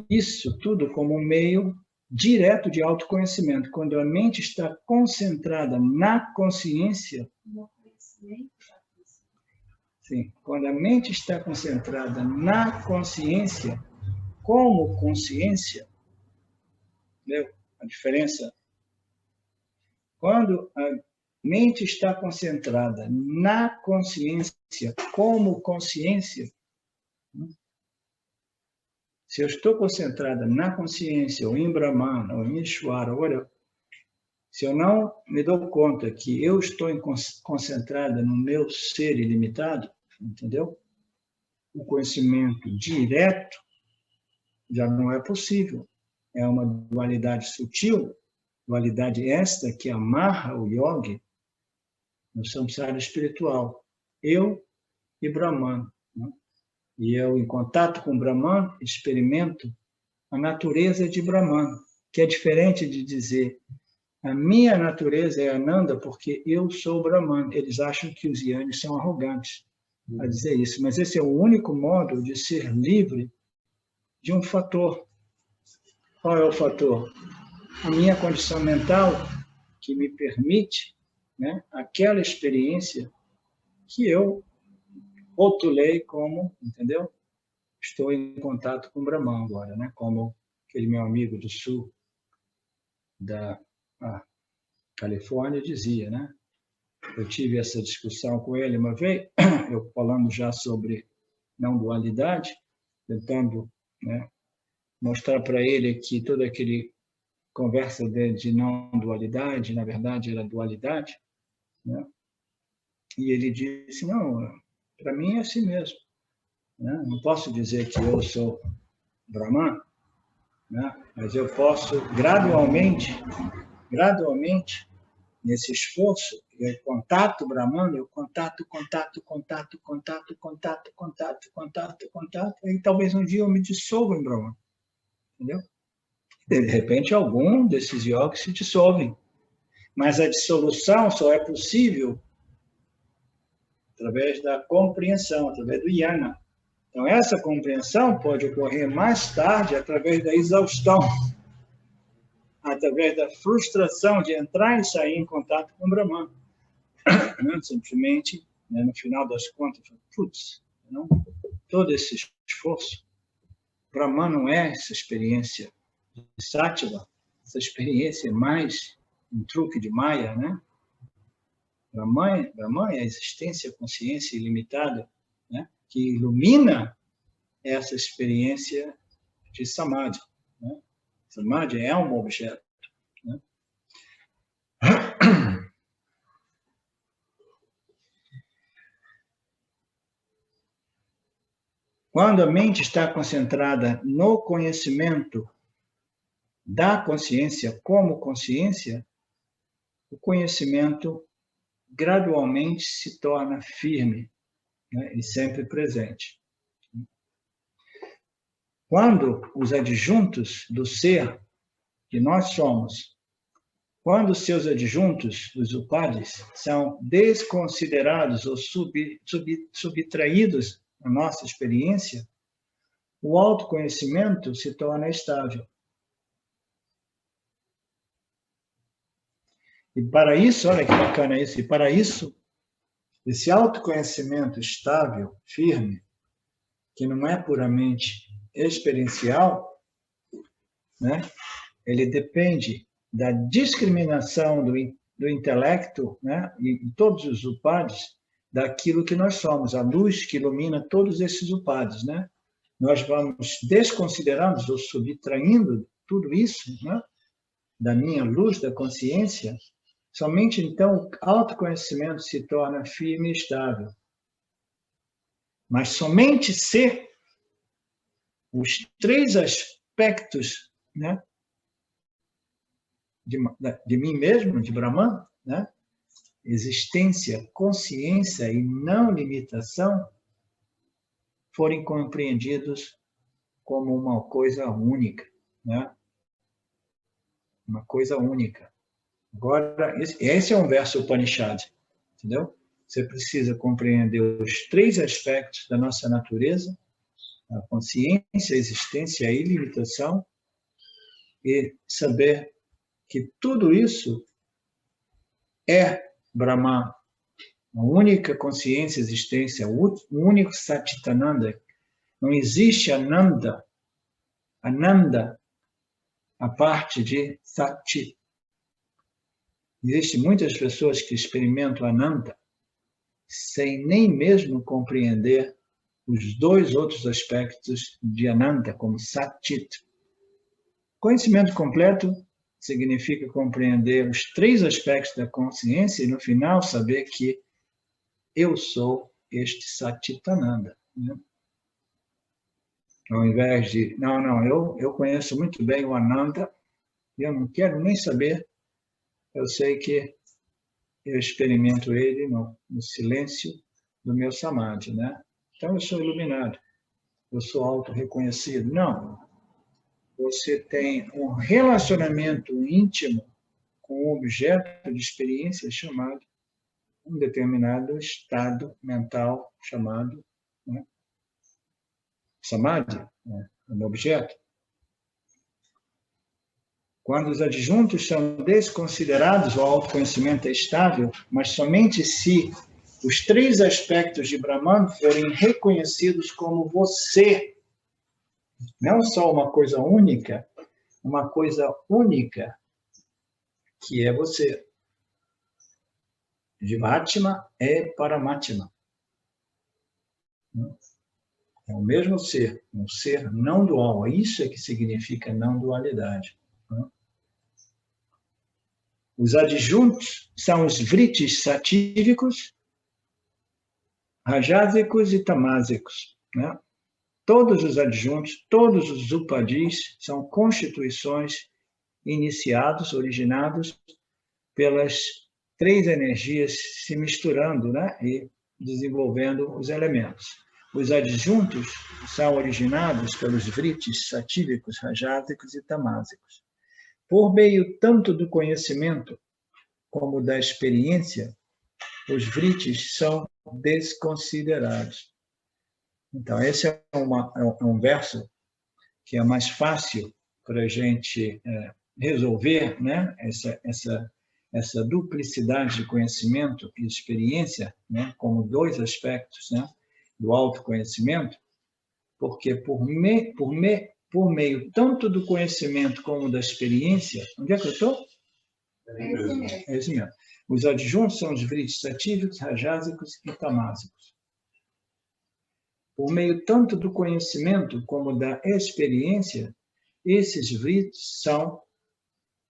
S1: isso tudo como um meio direto de autoconhecimento, quando a mente está concentrada na consciência. Sim, quando a mente está concentrada na consciência, como consciência, entendeu? A diferença. Quando a mente está concentrada na consciência, como consciência, se eu estou concentrada na consciência, ou em Brahman, ou em Ishvara, olha, se eu não me dou conta que eu estou concentrada no meu ser ilimitado, entendeu? O conhecimento direto já não é possível. É uma dualidade sutil, dualidade esta que amarra o yogi no samsara espiritual. Eu e Brahman. Né? E eu, em contato com Brahman, experimento a natureza de Brahman, que é diferente de dizer a minha natureza é Ananda porque eu sou Brahman. Eles acham que os yanis são arrogantes a dizer isso, mas esse é o único modo de ser livre de um fator. Qual é o fator? A minha condição mental que me permite, né, aquela experiência que eu rotulei como, entendeu? Estou em contato com Brahman agora, né? Como aquele meu amigo do sul da Califórnia dizia, né? Eu tive essa discussão com ele uma vez, eu falando já sobre não dualidade, tentando, né, mostrar para ele que toda aquele conversa de não dualidade, na verdade, era dualidade, né? E ele disse, não, para mim é assim mesmo. Né? Não posso dizer que eu sou Brahman, né? Mas eu posso gradualmente, nesse esforço, contato Brahman, eu contato, e talvez um dia eu me dissolva em Brahman. Entendeu? De repente, algum desses yogis se dissolvem. Mas a dissolução só é possível através da compreensão, através do yana. Então, essa compreensão pode ocorrer mais tarde através da exaustão, através da frustração de entrar e sair em contato com o Brahman. Simplesmente, né, no final das contas, putz, não? Todo esse esforço, Brahman não é essa experiência de Sattva, essa experiência é mais um truque de Maya, né? Brahman é a existência, a consciência ilimitada, né? Que ilumina essa experiência de Samadhi. Né? Samadhi é um objeto. Né? Quando a mente está concentrada no conhecimento da consciência como consciência, o conhecimento gradualmente se torna firme, né, e sempre presente. Quando os adjuntos do ser que nós somos, quando seus adjuntos, os upadis, são desconsiderados ou subtraídos na nossa experiência, o autoconhecimento se torna estável. E para isso, olha que bacana isso, e para isso, esse autoconhecimento estável, firme, que não é puramente experiencial, né? Ele depende da discriminação do intelecto, né? E todos os upadis, daquilo que nós somos, a luz que ilumina todos esses upadis, né? Nós vamos desconsiderando ou subtraindo tudo isso, né? Da minha luz, da consciência. Somente então o autoconhecimento se torna firme e estável. Mas somente se os 3 aspectos, né, de mim mesmo, de Brahman, né, existência, consciência e não limitação, forem compreendidos como uma coisa única, né? Uma coisa única. Agora, esse é um verso Upanishad, entendeu? Você precisa compreender os 3 aspectos da nossa natureza, a consciência, a existência, a ilimitação, e saber que tudo isso é Brahman, a única consciência, existência, o único Satchitananda. Não existe Ananda, a parte de Satchit. Existem muitas pessoas que experimentam Ananda sem nem mesmo compreender os 2 outros aspectos de Ananda, como Satchit. Conhecimento completo significa compreender os 3 aspectos da consciência e, no final, saber que eu sou este Satchitananda. Né? Ao invés de, eu conheço muito bem o Ananda e eu não quero nem saber. Eu sei que eu experimento ele no silêncio do meu samadhi, né? Então eu sou iluminado, eu sou auto-reconhecido. Não. Você tem um relacionamento íntimo com um objeto de experiência chamado um determinado estado mental chamado, né, samadhi, né, um objeto. Quando os adjuntos são desconsiderados, o autoconhecimento é estável, mas somente se os 3 aspectos de Brahman forem reconhecidos como você, não só uma coisa única que é você. Jivatma é Paramatma. É o mesmo ser, um ser não dual. Isso é que significa não dualidade. Os adjuntos são os vritis satívicos, rajásicos e tamásicos. Né? Todos os adjuntos, todos os upadis são constituições iniciados, originados pelas 3 energias se misturando, né? E desenvolvendo os elementos. Os adjuntos são originados pelos vritis satívicos, rajásicos e tamásicos. Por meio tanto do conhecimento como da experiência, os vritis são desconsiderados. Então, esse é um verso que é mais fácil para a gente resolver, né? Essa duplicidade de conhecimento e experiência, né? Como 2 aspectos, né? Do autoconhecimento, porque por meio tanto do conhecimento como da experiência, onde é que eu estou? É esse mesmo. Os adjuntos são os vritis satívicos, rajásicos e tamásicos. Por meio tanto do conhecimento como da experiência, esses vritis são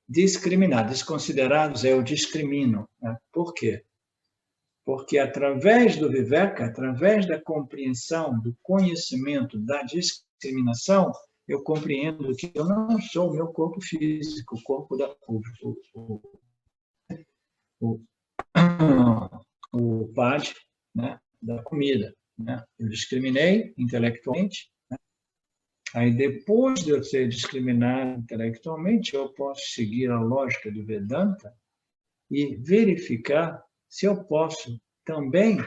S1: discriminados, desconsiderados, eu discrimino. Né? Por quê? Porque através do viveka, através da compreensão, do conhecimento, da discriminação, eu compreendo que eu não sou o meu corpo físico, o corpo da o pad, né, da comida. Né? Eu discriminei intelectualmente. Né? Aí, depois de eu ser discriminado intelectualmente, eu posso seguir a lógica do Vedanta e verificar se eu posso também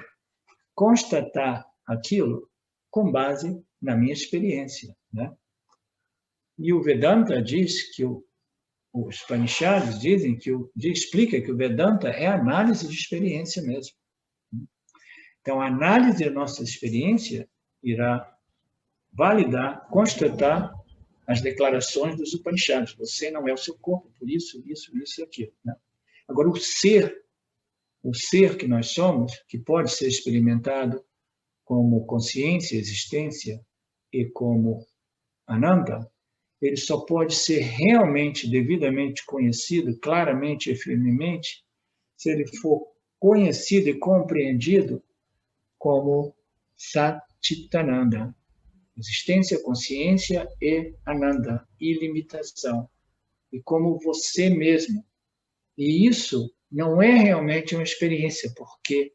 S1: constatar aquilo com base na minha experiência. Né? E o Vedanta diz que os Upanishads dizem explica que o Vedanta é análise de experiência mesmo. Então, a análise da nossa experiência irá validar, constatar as declarações dos Upanishads. Você não é o seu corpo, por isso e aquilo. Né? Agora, o ser que nós somos, que pode ser experimentado como consciência, existência e como Ananda, ele só pode ser realmente, devidamente conhecido, claramente e firmemente, se ele for conhecido e compreendido como Satchitananda. Existência, consciência e Ananda, ilimitação. E como você mesmo. E isso não é realmente uma experiência, porque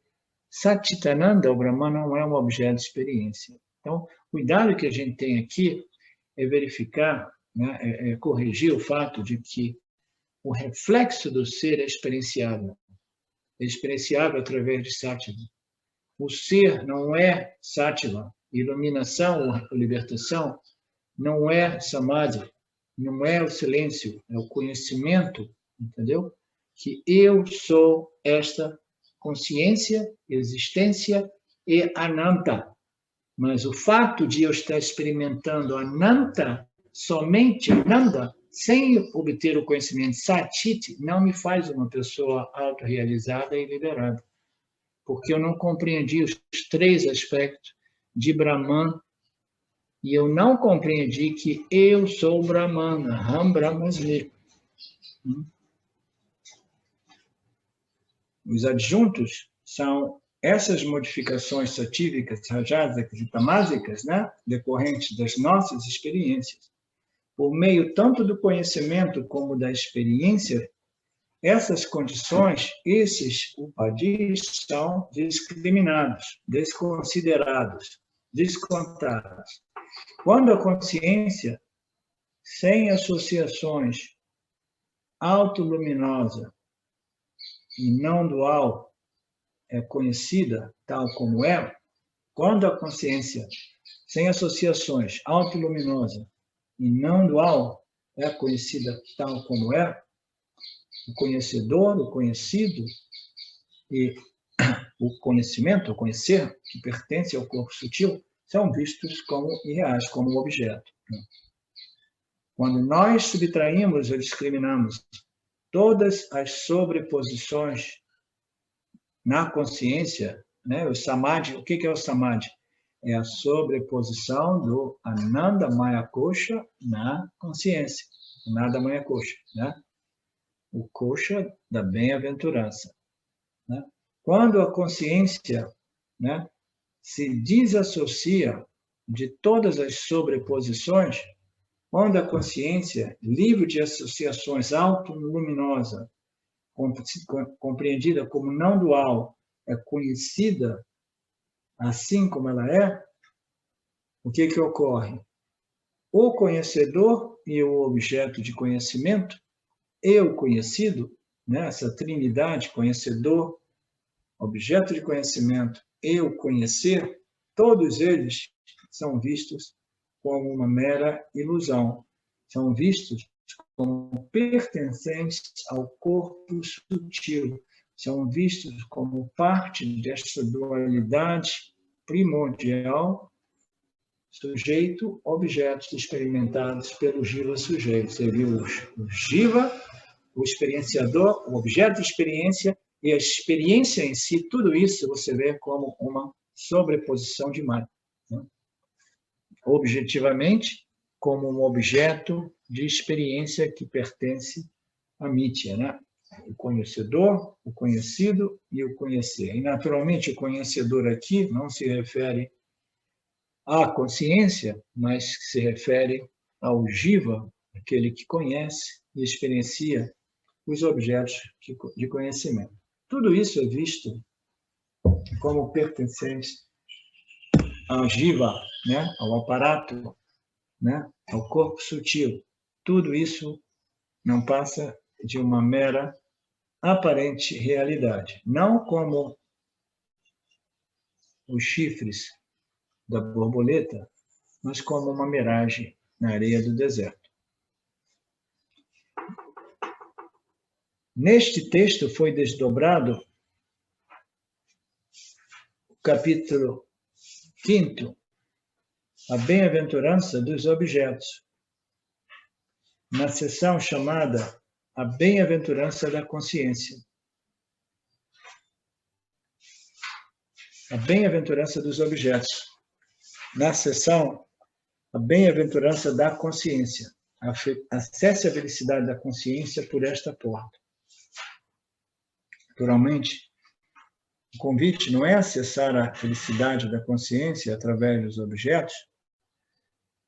S1: Satchitananda, o Brahman, não é um objeto de experiência. Então, o cuidado que a gente tem aqui é verificar, né, é corrigir o fato de que o reflexo do ser é experienciável. É experienciável através de Sattva. O ser não é Sattva. Iluminação ou libertação não é Samadhi, não é o silêncio, é o conhecimento, entendeu? Que eu sou esta consciência, existência e Ananta. Mas o fato de eu estar experimentando Ananta, somente Ananda, sem obter o conhecimento Satchit, não me faz uma pessoa autorrealizada e liberada. Porque eu não compreendi os 3 aspectos de Brahman e eu não compreendi que eu sou Brahmana, Ram Brahmasmi. Os adjuntos são essas modificações satívicas, rajásicas e tamásicas, né, decorrentes das nossas experiências. Por meio tanto do conhecimento como da experiência, essas condições, esses upadis são discriminados, desconsiderados, descontados. Quando a consciência, sem associações, autoluminosa e não dual, é conhecida tal como é, quando a consciência, sem associações, autoluminosa e não dual, é conhecida tal como é, o conhecedor, o conhecido e o conhecimento, o conhecer, que pertence ao corpo sutil, são vistos como irreais, como objeto. Quando nós subtraímos ou discriminamos todas as sobreposições na consciência, né, o samadhi, o que é o samadhi? É a sobreposição do Ananda Maya Kosha na consciência, Ananda Maya Kosha, né? O Kosha da bem-aventurança. Né? Quando a consciência, né, se desassocia de todas as sobreposições, quando a consciência, livre de associações autoluminosa, compreendida como não dual, é conhecida assim como ela é, o que ocorre? O conhecedor e o objeto de conhecimento, e o conhecido, né, essa trindade, conhecedor, objeto de conhecimento e o conhecer, todos eles são vistos como uma mera ilusão. São vistos como pertencentes ao corpo sutil. São vistos como parte dessa dualidade primordial, sujeito, objetos experimentados pelo jiva sujeito. Seria o jiva, o experienciador, o objeto de experiência e a experiência em si, tudo isso você vê como uma sobreposição de Maya. Objetivamente, como um objeto de experiência que pertence à Mitya, né? O conhecedor, o conhecido e o conhecer. E, naturalmente, o conhecedor aqui não se refere à consciência, mas se refere ao jiva, aquele que conhece e experiencia os objetos de conhecimento. Tudo isso é visto como pertencente ao jiva, né? Ao aparato, né? Ao corpo sutil. Tudo isso não passa de uma mera aparente realidade, não como os chifres da borboleta, mas como uma miragem na areia do deserto. Neste texto foi desdobrado o capítulo 5º, a bem-aventurança dos objetos, na seção chamada a bem-aventurança da consciência. A bem-aventurança dos objetos. Na seção, a bem-aventurança da consciência. Acesse a felicidade da consciência por esta porta. Naturalmente, o convite não é acessar a felicidade da consciência através dos objetos,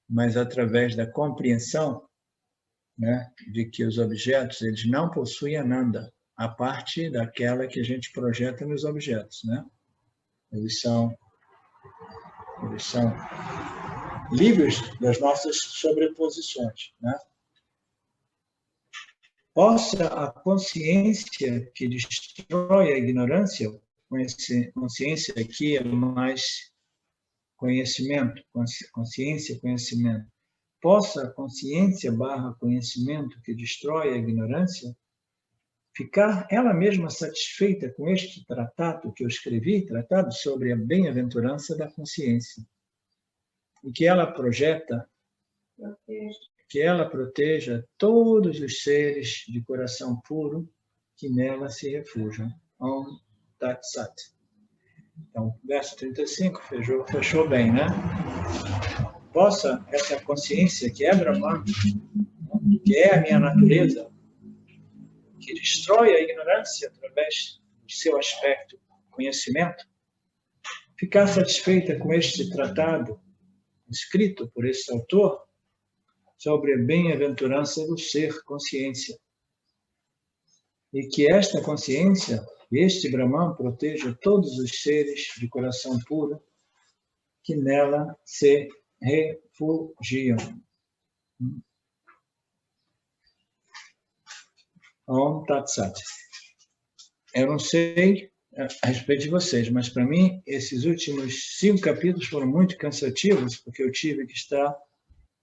S1: mas através da compreensão, né, de que os objetos eles não possuem ananda, a parte daquela que a gente projeta nos objetos, né? Eles são livres das nossas sobreposições, né? Possa a consciência que destrói a ignorância, consciência aqui é mais conhecimento, consciência, conhecimento. Possa a consciência / conhecimento que destrói a ignorância ficar ela mesma satisfeita com este tratado que eu escrevi, tratado sobre a bem-aventurança da consciência, e que ela proteja todos os seres de coração puro que nela se refugiam. Om Tat Sat. Então, verso 35 fechou bem, né? Possa essa consciência que é Brahman, que é a minha natureza, que destrói a ignorância através do seu aspecto conhecimento, ficar satisfeita com este tratado escrito por esse autor sobre a bem-aventurança do ser consciência. E que esta consciência, este Brahman, proteja todos os seres de coração puro que nela se refugiam. Om Tat Sat. Eu não sei a respeito de vocês, mas para mim esses últimos 5 capítulos foram muito cansativos, porque eu tive que estar,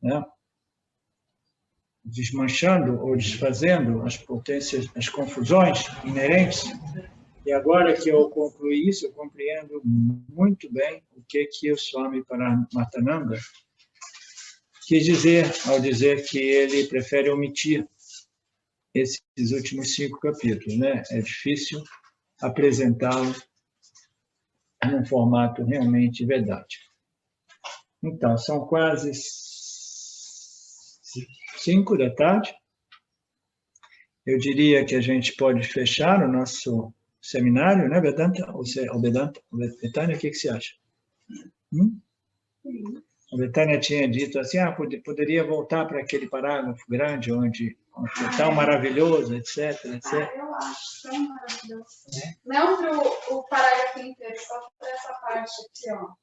S1: né, desmanchando ou desfazendo as potências, as confusões inerentes. E agora que eu concluí isso, eu compreendo muito bem o que o Swami Paramahansa quis dizer ao dizer que ele prefere omitir esses últimos 5 capítulos, né? É difícil apresentá-lo num formato realmente vedático. Então, são quase 5 da tarde. Eu diria que a gente pode fechar o nosso seminário, né, Vedanta? O Vedanta, Betânia, o que você acha? A Betânia tinha dito assim, poderia voltar para aquele parágrafo grande onde é tão maravilhoso, etc, etc.
S2: Eu acho tão maravilhoso. Não para o parágrafo inteiro, só para essa parte aqui, ó.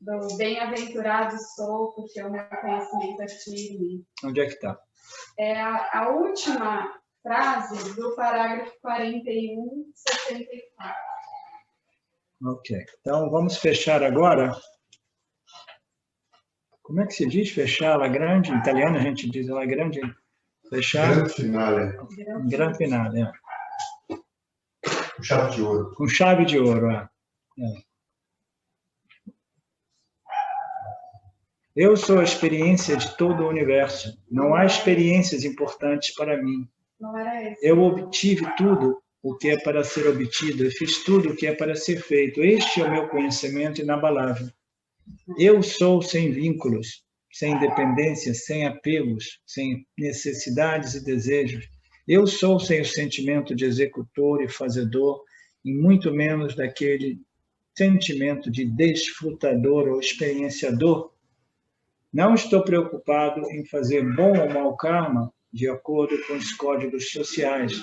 S2: Do bem-aventurado sou, porque o meu conhecimento ativa em mim.
S1: Onde é que está?
S2: É a última frase do parágrafo 41, 74.
S1: Ok. Então, vamos fechar agora. Como é que se diz fechar la grande? Em italiano a gente diz la grande. Fechar.
S3: Grande finale.
S1: Grande finale, é.
S3: Com chave de ouro.
S1: Com chave de ouro, é. Eu sou a experiência de todo o universo. Não há experiências importantes para mim.
S2: Não era isso.
S1: Eu obtive tudo o que é para ser obtido. Eu fiz tudo o que é para ser feito. Este é o meu conhecimento inabalável. Eu sou sem vínculos. sem dependência, sem apegos, sem necessidades e desejos. Eu sou sem o sentimento de executor e fazedor, e muito menos daquele sentimento de desfrutador ou experienciador. Não estou preocupado em fazer bom ou mau karma de acordo com os códigos sociais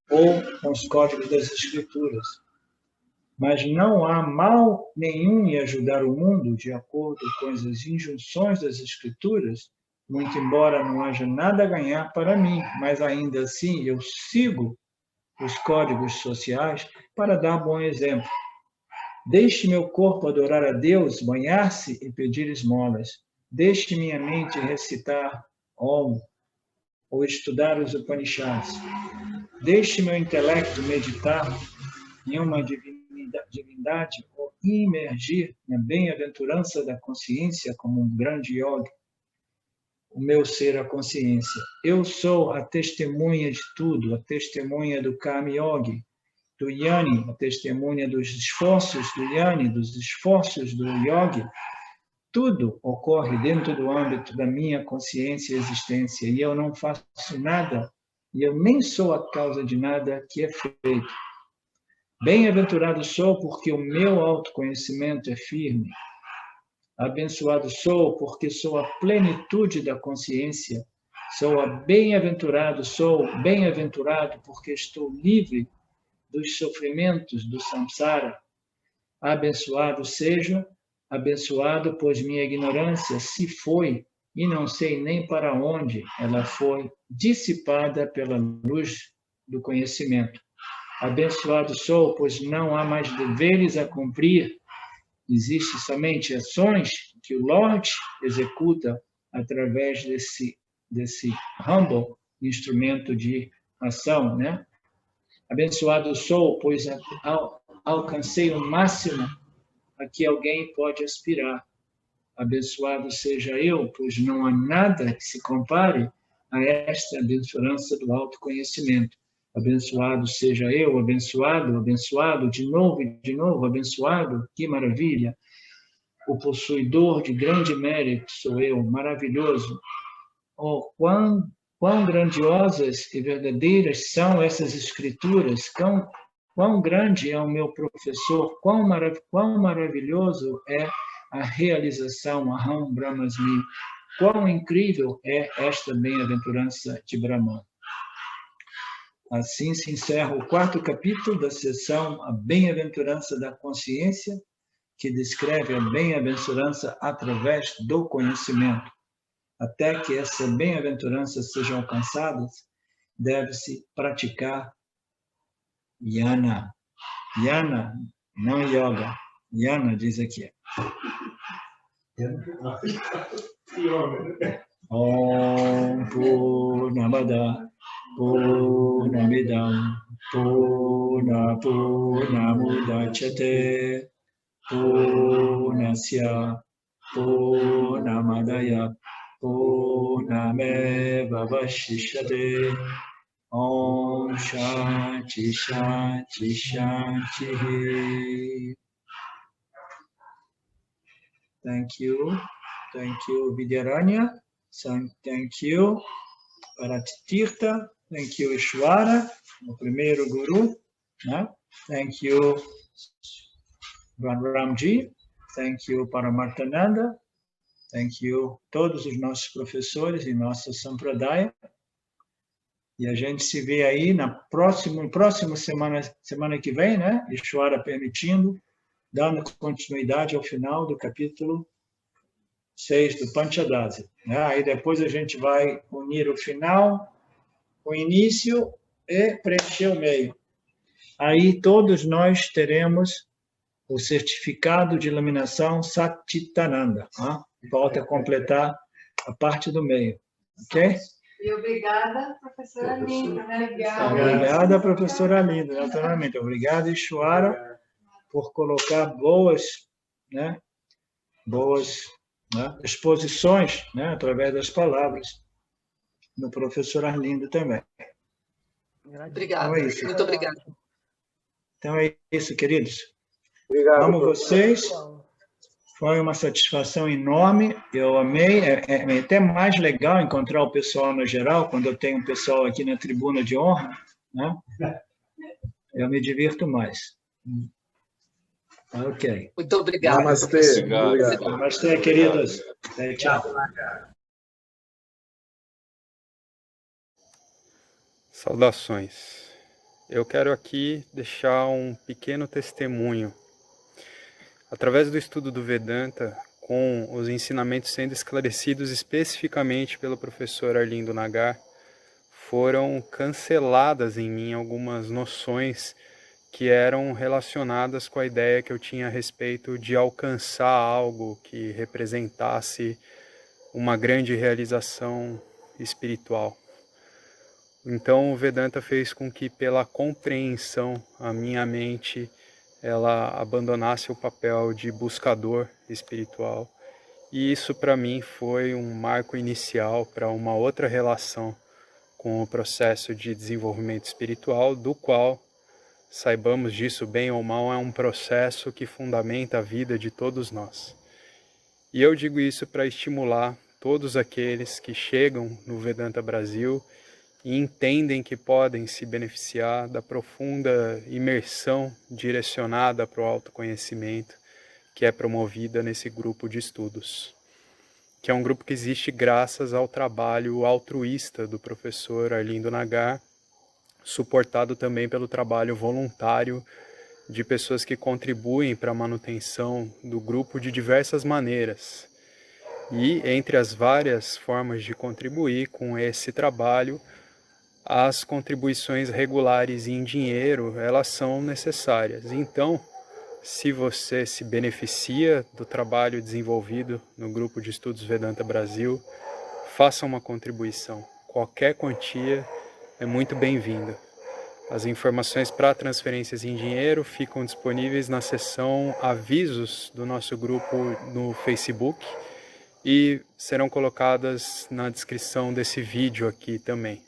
S1: ou com os códigos das escrituras. Mas não há mal nenhum em ajudar o mundo de acordo com as injunções das escrituras, muito embora não haja nada a ganhar para mim, mas ainda assim eu sigo os códigos sociais para dar bom exemplo. Deixe meu corpo adorar a Deus, banhar-se e pedir esmolas. Deixe minha mente recitar Om ou estudar os Upanishads. Deixe meu intelecto meditar em uma divindade ou imergir na bem-aventurança da consciência como um grande yogi. O meu ser, a consciência. Eu sou a testemunha de tudo, a testemunha do Karma Yogi, do Yani, a testemunha dos esforços do Yani, dos esforços do Yogi. Tudo ocorre dentro do âmbito da minha consciência e existência, e eu não faço nada, e eu nem sou a causa de nada que é feito. Bem-aventurado sou porque o meu autoconhecimento é firme. Abençoado sou porque sou a plenitude da consciência. Sou bem-aventurado porque estou livre dos sofrimentos do samsara. Abençoado seja, abençoado, pois minha ignorância se foi e não sei nem para onde ela foi dissipada pela luz do conhecimento. Abençoado sou, pois não há mais deveres a cumprir. Existem somente ações que o Lorde executa através desse humble instrumento de ação, né? Abençoado sou, pois alcancei o máximo a que alguém pode aspirar. Abençoado seja eu, pois não há nada que se compare a esta bem-aventurança do autoconhecimento. Abençoado seja eu, abençoado, abençoado, de novo, abençoado, que maravilha. O possuidor de grande mérito sou eu, maravilhoso. Oh, quão grandiosas e verdadeiras são essas escrituras, quão grande é o meu professor, quão maravilhoso é a realização, Aham Brahmasmi, quão incrível é esta bem-aventurança de Brahman. Assim se encerra o 4º capítulo da seção A Bem-aventurança da Consciência, que descreve a bem-aventurança através do conhecimento. Até que essa bem-aventurança seja alcançada, deve-se praticar Jnana. Jnana, não yoga. Jnana diz aqui. Om Purnamada Purnamidam Purnamudachyate Purnasya Purnamadaya Purnameva Vashishyate Om Shanti Shanti Shanti. Thank you. Thank you, Vidyaranya. Thank you, Paratitirtha. Thank you, Ishwara, o primeiro guru. Thank you, Ramji. Thank you, Paramarthananda. Thank you, todos os nossos professores e nossa Sampradaya. E a gente se vê aí na próxima semana que vem, né? Ishwara permitindo, dando continuidade ao final do capítulo 6 do Panchadasi. Aí depois a gente vai unir o final, o início e preencher o meio. Aí todos nós teremos o certificado de iluminação Satchitananda. Volta a completar a parte do meio. Ok?
S2: E obrigada, professora Linda.
S1: Obrigada, professora Linda, naturalmente. Obrigado, Ishwara, por colocar boas exposições, através das palavras, no professor Arlindo também.
S5: Obrigada,
S1: então é isso.
S5: Muito obrigada.
S1: Então é isso, queridos.
S4: Obrigado,
S1: Amo vocês. Foi uma satisfação enorme, eu amei, é até mais legal encontrar o pessoal no geral, quando eu tenho um pessoal aqui na tribuna de honra, né? Eu me divirto mais. Ok.
S5: Muito obrigado.
S4: Namastê.
S6: Obrigado.
S1: Namastê, queridos. Tchau.
S6: Saudações. Eu quero aqui deixar um pequeno testemunho. Através do estudo do Vedanta, com os ensinamentos sendo esclarecidos especificamente pelo professor Arlindo Nagar, foram canceladas em mim algumas noções que eram relacionadas com a ideia que eu tinha a respeito de alcançar algo que representasse uma grande realização espiritual. Então o Vedanta fez com que, pela compreensão, a minha mente ela abandonasse o papel de buscador espiritual. E isso para mim foi um marco inicial para uma outra relação com o processo de desenvolvimento espiritual, do qual, saibamos disso bem ou mal, é um processo que fundamenta a vida de todos nós. E eu digo isso para estimular todos aqueles que chegam no Vedanta Brasil e entendem que podem se beneficiar da profunda imersão direcionada para o autoconhecimento que é promovida nesse grupo de estudos, que é um grupo que existe graças ao trabalho altruísta do professor Arlindo Nagar, suportado também pelo trabalho voluntário de pessoas que contribuem para a manutenção do grupo de diversas maneiras. E entre as várias formas de contribuir com esse trabalho, as contribuições regulares em dinheiro, elas são necessárias. Então, se você se beneficia do trabalho desenvolvido no Grupo de Estudos Vedanta Brasil, faça uma contribuição. Qualquer quantia é muito bem-vinda. As informações para transferências em dinheiro ficam disponíveis na seção Avisos do nosso grupo no Facebook e serão colocadas na descrição desse vídeo aqui também.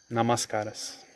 S6: Namaskaras.